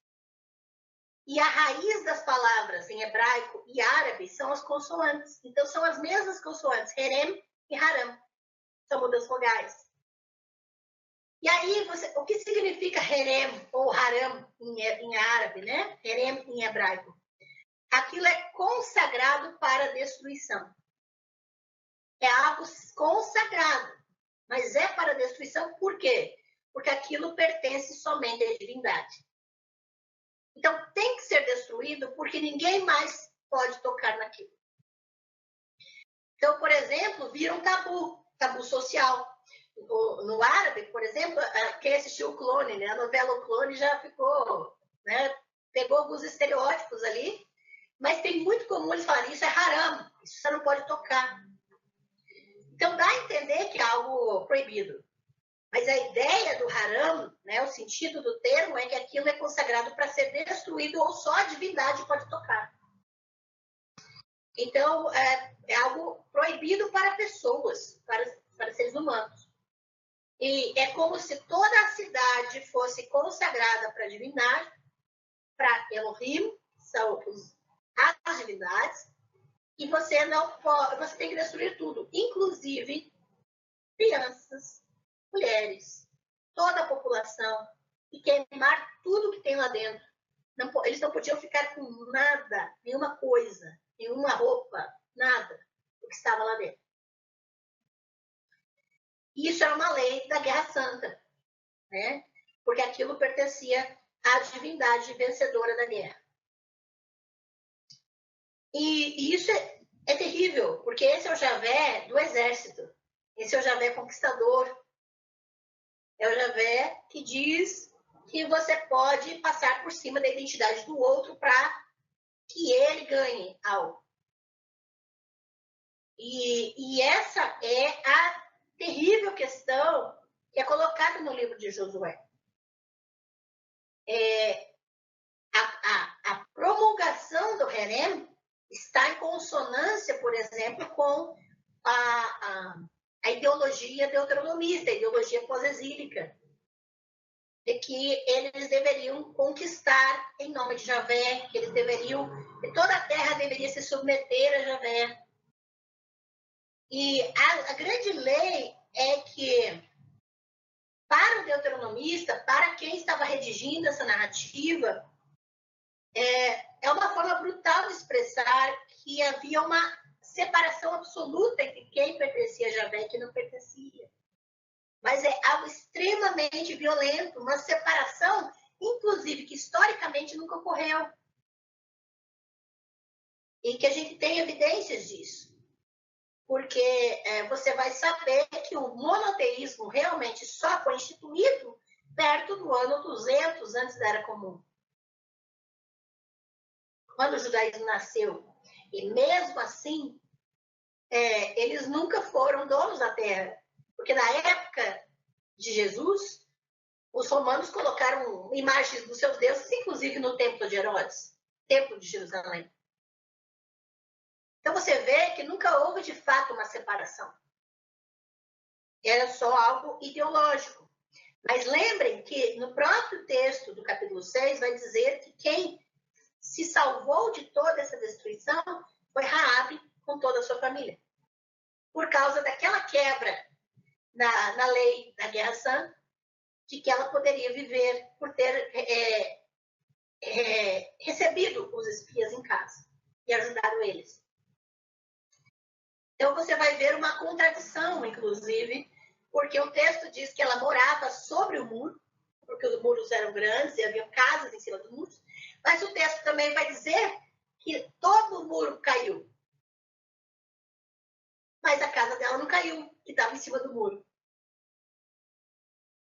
E a raiz das palavras em hebraico e árabe são as consoantes. Então, são as mesmas consoantes, Herem e Haram. São mudas vogais. E aí, o que significa Herem ou Haram em árabe, né? Herem em hebraico. Aquilo é consagrado para destruição. É algo consagrado, mas é para destruição por quê? Porque aquilo pertence somente à divindade. Então, tem que ser destruído porque ninguém mais pode tocar naquilo. Então, por exemplo, vira um tabu social. No árabe, por exemplo, quem assistiu o Clone, né? A novela O Clone já ficou, né? Pegou alguns estereótipos ali, mas tem muito comum eles falarem, isso é haram, isso você não pode tocar. Então, dá a entender que é algo proibido. Mas a ideia do haram, né, o sentido do termo, é que aquilo é consagrado para ser destruído ou só a divindade pode tocar. Então, é algo proibido para pessoas, para seres humanos. E é como se toda a cidade fosse consagrada para a divindade, para Elohim, que são as divindades, e você não pode, você tem que destruir tudo, inclusive crianças, mulheres, toda a população, e queimar tudo que tem lá dentro. Eles não podiam ficar com nada, nenhuma coisa, nenhuma roupa, nada do que estava lá dentro. Isso era uma lei da Guerra Santa, né? Porque aquilo pertencia à divindade vencedora da guerra. E isso é terrível, porque esse é o Javé do exército. Esse é o Javé conquistador. É o Javé que diz que você pode passar por cima da identidade do outro para que ele ganhe algo. E essa é a terrível questão que é colocada no livro de Josué. A promulgação do Herem está em consonância, por exemplo, com a ideologia deuteronomista, a ideologia pós-exílica, de que eles deveriam conquistar em nome de Javé, que eles deveriam, que toda a terra deveria se submeter a Javé. E a grande lei é que, para o deuteronomista, para quem estava redigindo essa narrativa, é uma forma brutal de expressar que havia uma separação absoluta entre quem pertencia a Javé e quem não pertencia. Mas é algo extremamente violento, uma separação, inclusive, que historicamente nunca ocorreu. E que a gente tem evidências disso. Porque você vai saber que o monoteísmo realmente só foi instituído perto do ano 200 antes da Era Comum. Quando o judaísmo nasceu. E mesmo assim, eles nunca foram donos da terra. Porque na época de Jesus, os romanos colocaram imagens dos seus deuses, inclusive no templo de Herodes, templo de Jerusalém. Então você vê que nunca houve de fato uma separação. Era só algo ideológico. Mas lembrem que no próprio texto do capítulo 6 vai dizer que quem se salvou de toda essa destruição foi Raabe com toda a sua família. Por causa daquela quebra na lei da Guerra Santa, de que ela poderia viver por ter recebido os espias em casa e ajudado eles. Então você vai ver uma contradição, inclusive, porque o texto diz que ela morava sobre o muro, porque os muros eram grandes e havia casas em cima dos muros, mas o texto também vai dizer que todo o muro caiu. Mas a casa dela não caiu, que estava em cima do muro.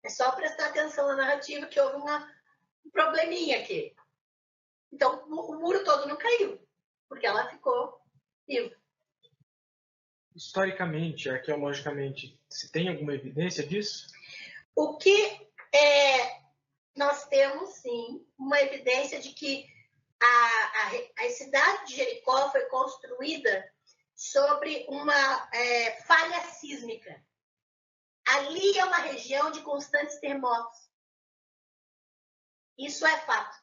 É só prestar atenção na narrativa que houve um probleminha aqui. Então, o muro todo não caiu, porque ela ficou viva. Historicamente, arqueologicamente, se tem alguma evidência disso? O que nós temos, sim, uma evidência de que a cidade de Jericó foi construída sobre uma falha sísmica. Ali é uma região de constantes terremotos. Isso é fato.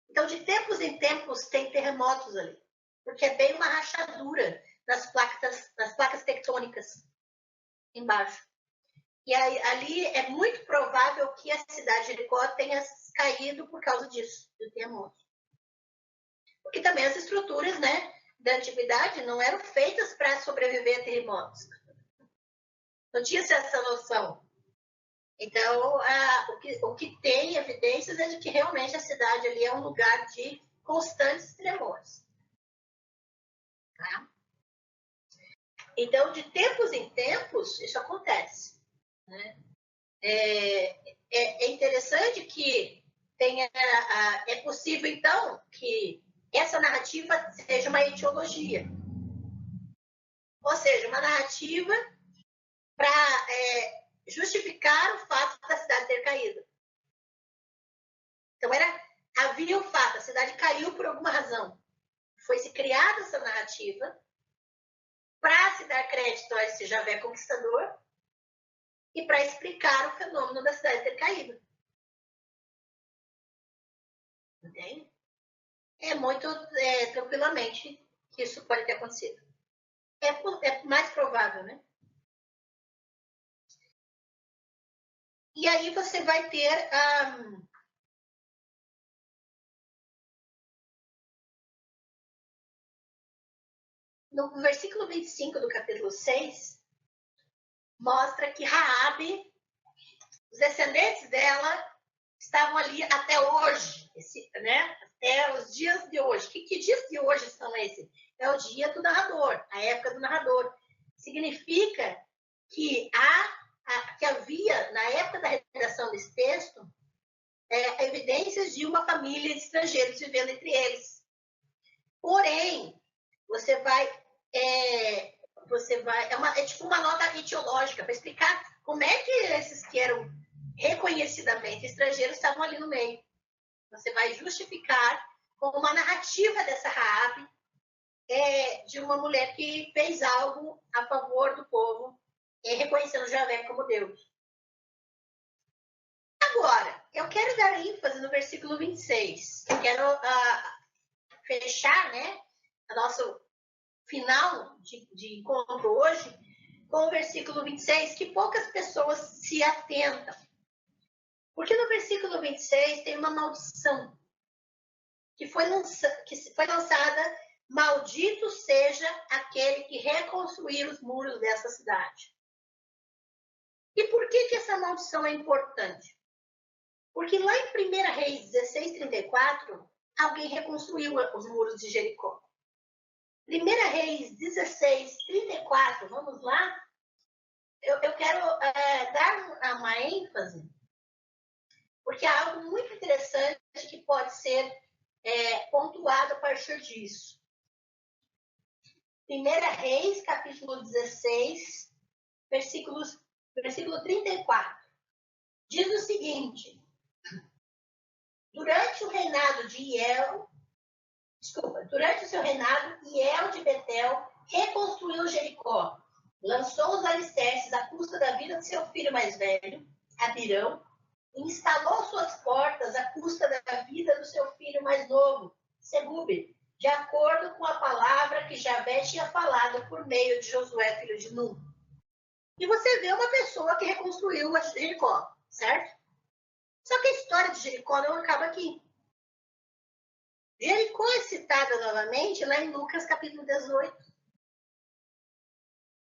Então, de tempos em tempos, tem terremotos ali, porque é bem uma rachadura nas placas tectônicas embaixo. E aí, ali é muito provável que a cidade de Jericó tenha caído por causa disso, do terremoto. Porque também as estruturas, né, da antiguidade não eram feitas para sobreviver a terremotos. Não tinha-se essa noção. Então, o que tem evidências é de que realmente a cidade ali é um lugar de constantes tremores. Tá? Então, de tempos em tempos, isso acontece. Né? É interessante que é possível, então, que essa narrativa seja uma etiologia. Ou seja, uma narrativa para justificar o fato da cidade ter caído. Então, havia o fato, a cidade caiu por alguma razão. Foi-se criada essa narrativa para se dar crédito a esse Javé conquistador e para explicar o fenômeno da cidade ter caído. Entende? É muito tranquilamente que isso pode ter acontecido. É mais provável, né? E aí você vai ter no versículo 25 do capítulo 6, mostra que Raabe, os descendentes dela, estavam ali até hoje, né? os dias de hoje. Que dias de hoje são esses? É o dia do narrador, a época do narrador. Significa que havia, na época da redação desse texto, evidências de uma família de estrangeiros vivendo entre eles. Porém, você vai é tipo uma nota etiológica para explicar como é que esses que eram reconhecidamente estrangeiros estavam ali no meio. Você vai justificar com uma narrativa dessa Raabe, de uma mulher que fez algo a favor do povo, reconhecendo Javé como Deus. Agora, eu quero dar ênfase no versículo 26. Eu quero fechar, né, o nosso final de encontro hoje com o versículo 26, que poucas pessoas se atentam. Porque no versículo 26 tem uma maldição que foi lançada: maldito seja aquele que reconstruir os muros dessa cidade. E por que essa maldição é importante? Porque lá em 1 Reis 16:34, alguém reconstruiu os muros de Jericó. 1 Reis 16:34, vamos lá? Eu quero dar uma ênfase, porque é algo muito interessante que pode ser pontuado a partir disso. 1 Reis, capítulo 16, versículo 34. Diz o seguinte: durante o seu reinado, Hiel de Betel reconstruiu Jericó, lançou os alicerces à custa da vida de seu filho mais velho, Abirão, e instalou suas portas à custa da vida do seu filho mais novo, Segube, de acordo com a palavra que Javé tinha falado por meio de Josué, filho de Nun. E você vê uma pessoa que reconstruiu Jericó, certo? Só que a história de Jericó não acaba aqui. Jericó é citada novamente lá em Lucas capítulo 18.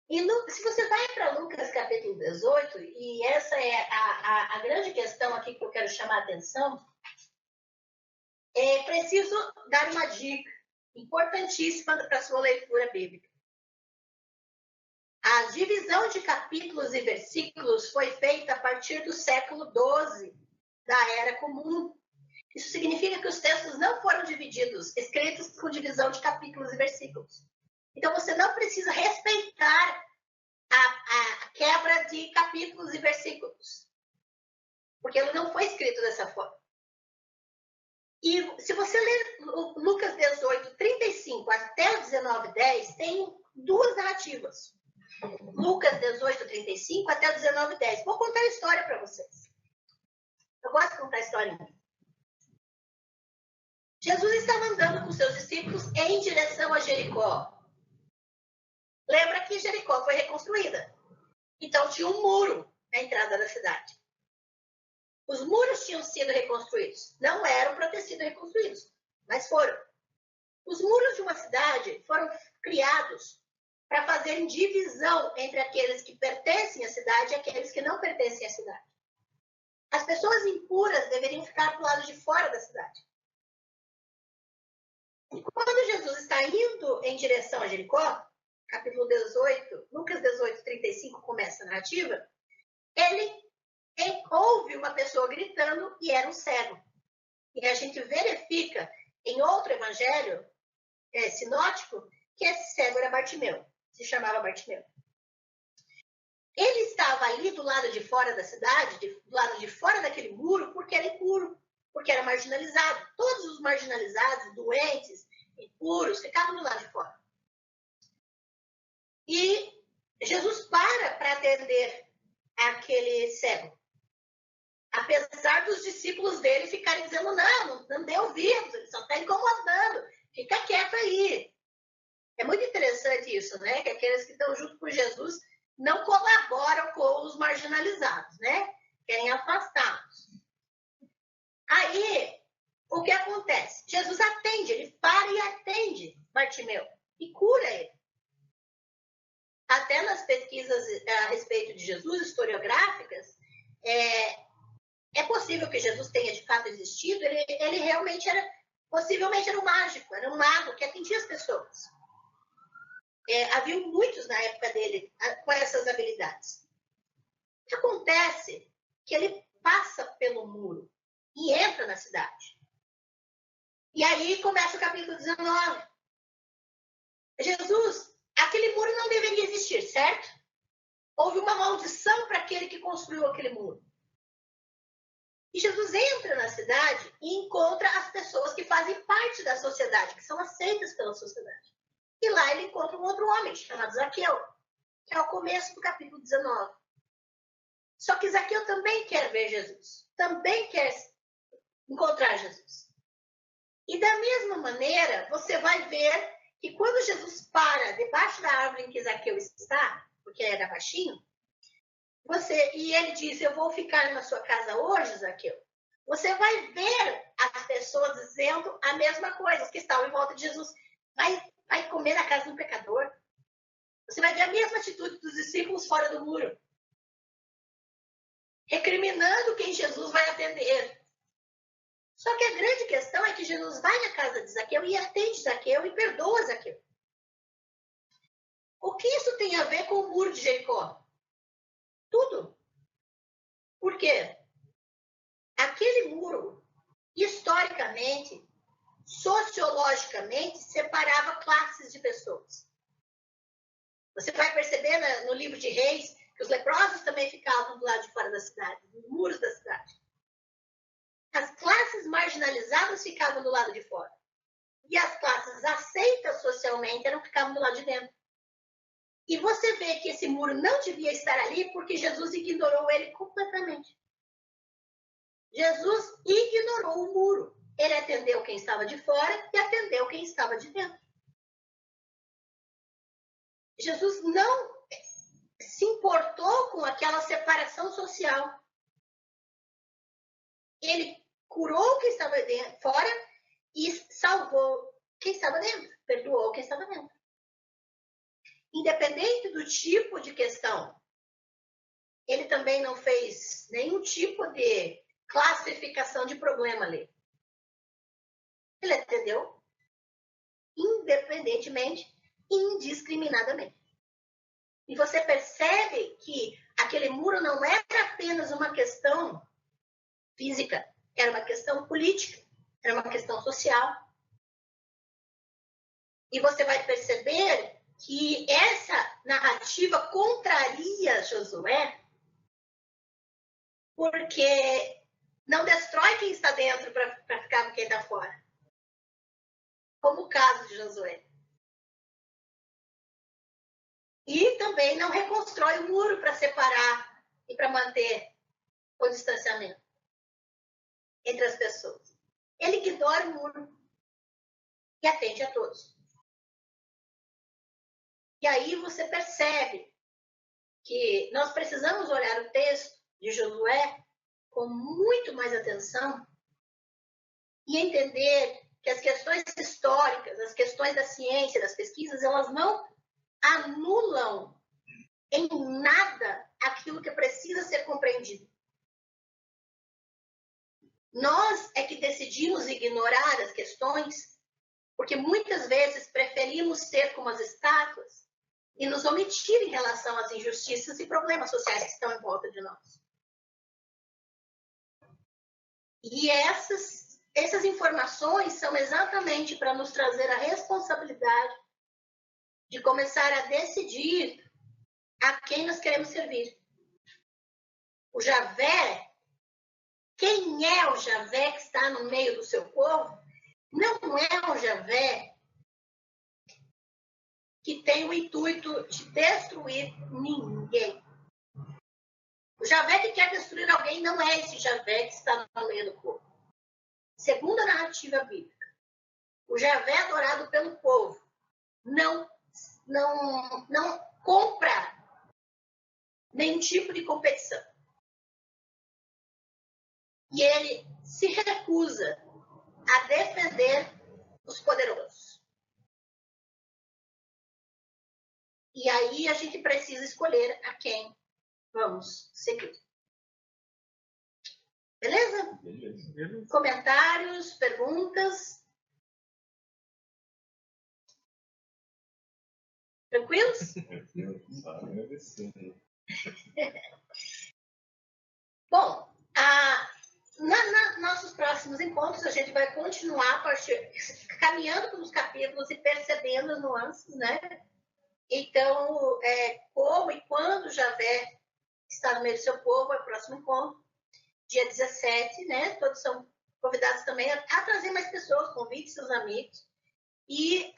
E se você vai para Lucas capítulo 18, e essa é a grande questão aqui que eu quero chamar a atenção, é preciso dar uma dica importantíssima para a sua leitura bíblica. A divisão de capítulos e versículos foi feita a partir do século XII da Era Comum. Isso significa que os textos não foram escritos com divisão de capítulos e versículos. Então, você não precisa respeitar a quebra de capítulos e versículos, porque ele não foi escrito dessa forma. E se você ler Lucas 18, 35 até o 19, 10, tem duas narrativas. Lucas 18, 35 até o 19, 10. Vou contar a história para vocês. Eu gosto de contar a historinha. Jesus estava andando com seus discípulos em direção a Jericó. Lembra que Jericó foi reconstruída. Então tinha um muro na entrada da cidade. Os muros tinham sido reconstruídos. Não eram para ter sido reconstruídos, mas foram. Os muros de uma cidade foram criados para fazerem divisão entre aqueles que pertencem à cidade e aqueles que não pertencem à cidade. As pessoas impuras deveriam ficar do lado de fora da cidade. E quando Jesus está indo em direção a Jericó, capítulo 18, Lucas 18, 35 começa a narrativa, ele ouve uma pessoa gritando e era um cego. E a gente verifica em outro evangelho sinótico que esse cego era Bartimeu, se chamava Bartimeu. Ele estava ali do lado de fora da cidade, do lado de fora daquele muro, porque era impuro, porque era marginalizado. Todos os marginalizados, doentes, impuros, ficavam do lado de fora. E Jesus para atender aquele cego. Apesar dos discípulos dele ficarem dizendo, não dê ouvidos, ele só está incomodando, fica quieto aí. É muito interessante isso, né? Que aqueles que estão junto com Jesus não colaboram com os marginalizados, né? Querem afastá-los. Aí, o que acontece? Jesus atende, ele para e atende Bartimeu e cura ele. Até nas pesquisas a respeito de Jesus, historiográficas, é possível que Jesus tenha de fato existido, ele realmente era Possivelmente era um mágico, era um mago que atendia as pessoas. Havia muitos na época dele com essas habilidades. O que acontece que ele passa pelo muro e entra na cidade. E aí começa o capítulo 19. Jesus, aquele muro não deveria existir, certo? Houve uma maldição para aquele que construiu aquele muro. E Jesus entra na cidade e encontra as pessoas que fazem parte da sociedade, que são aceitas pela sociedade. E lá ele encontra um outro homem chamado Zaqueu, que é o começo do capítulo 19. Só que Zaqueu também quer ver Jesus, também quer encontrar Jesus. E da mesma maneira, você vai ver que quando Jesus para debaixo da árvore em que Zaqueu está, porque era baixinho, e ele diz, eu vou ficar na sua casa hoje, Zaqueu, você vai ver as pessoas dizendo a mesma coisa, as que estavam em volta de Jesus. Vai comer na casa de um pecador. Você vai ver a mesma atitude dos discípulos fora do muro, recriminando quem Jesus vai atender. Só que a grande questão é que Jesus vai na casa de Zaqueu e atende Zaqueu e perdoa Zaqueu. O que isso tem a ver com o muro de Jericó? Tudo. Por quê? Aquele muro, historicamente, sociologicamente, separava classes de pessoas. Você vai perceber no livro de Reis que os leprosos também ficavam do lado de fora da cidade, nos muros da cidade. As classes marginalizadas ficavam do lado de fora. E as classes aceitas socialmente ficavam do lado de dentro. E você vê que esse muro não devia estar ali porque Jesus ignorou ele completamente. Jesus ignorou o muro. Ele atendeu quem estava de fora e atendeu quem estava de dentro. Jesus não se importou com aquela separação social. Ele curou quem estava fora e salvou quem estava dentro. Perdoou quem estava dentro. Independente do tipo de questão, ele também não fez nenhum tipo de classificação de problema ali. Ele atendeu independentemente, indiscriminadamente. E você percebe que aquele muro não era apenas uma questão física, era uma questão política, era uma questão social. E você vai perceber que essa narrativa contraria Josué, porque não destrói quem está dentro para ficar com quem está fora. Como o caso de Josué. E também não reconstrói o muro para separar e para manter o distanciamento entre as pessoas. Ele ignora o muro e atende a todos. E aí você percebe que nós precisamos olhar o texto de Josué com muito mais atenção e entender que as questões históricas, as questões da ciência, das pesquisas, elas não anulam em nada aquilo que precisa ser compreendido. Nós é que decidimos ignorar as questões, porque muitas vezes preferimos ter como as estátuas e nos omitir em relação às injustiças e problemas sociais que estão em volta de nós. E essas informações são exatamente para nos trazer a responsabilidade de começar a decidir a quem nós queremos servir. O Javé, quem é o Javé que está no meio do seu povo, não é o Javé que tem o intuito de destruir ninguém. O Javé que quer destruir alguém não é esse Javé que está no meio do povo. Segundo a narrativa bíblica, o Javé adorado pelo povo não compra nenhum tipo de competição. E ele se recusa a defender os poderosos. E aí a gente precisa escolher a quem vamos seguir. Beleza? Beleza. Comentários, perguntas? Tranquilos? Bom, nossos próximos encontros, a gente vai continuar caminhando pelos capítulos e percebendo as nuances, né? Então, como e quando Javé está no meio do seu povo, é o próximo encontro, dia 17, né? Todos são convidados também a trazer mais pessoas, convide seus amigos. E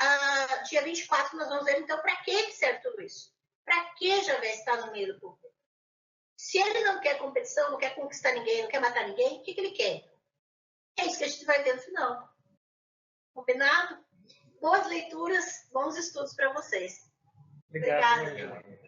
dia 24 nós vamos ver, então, para que serve tudo isso? Para que Javé está no meio do povo? Se ele não quer competição, não quer conquistar ninguém, não quer matar ninguém, o que ele quer? É isso que a gente vai ver no final. Combinado? Boas leituras, bons estudos para vocês. Obrigado. Obrigada.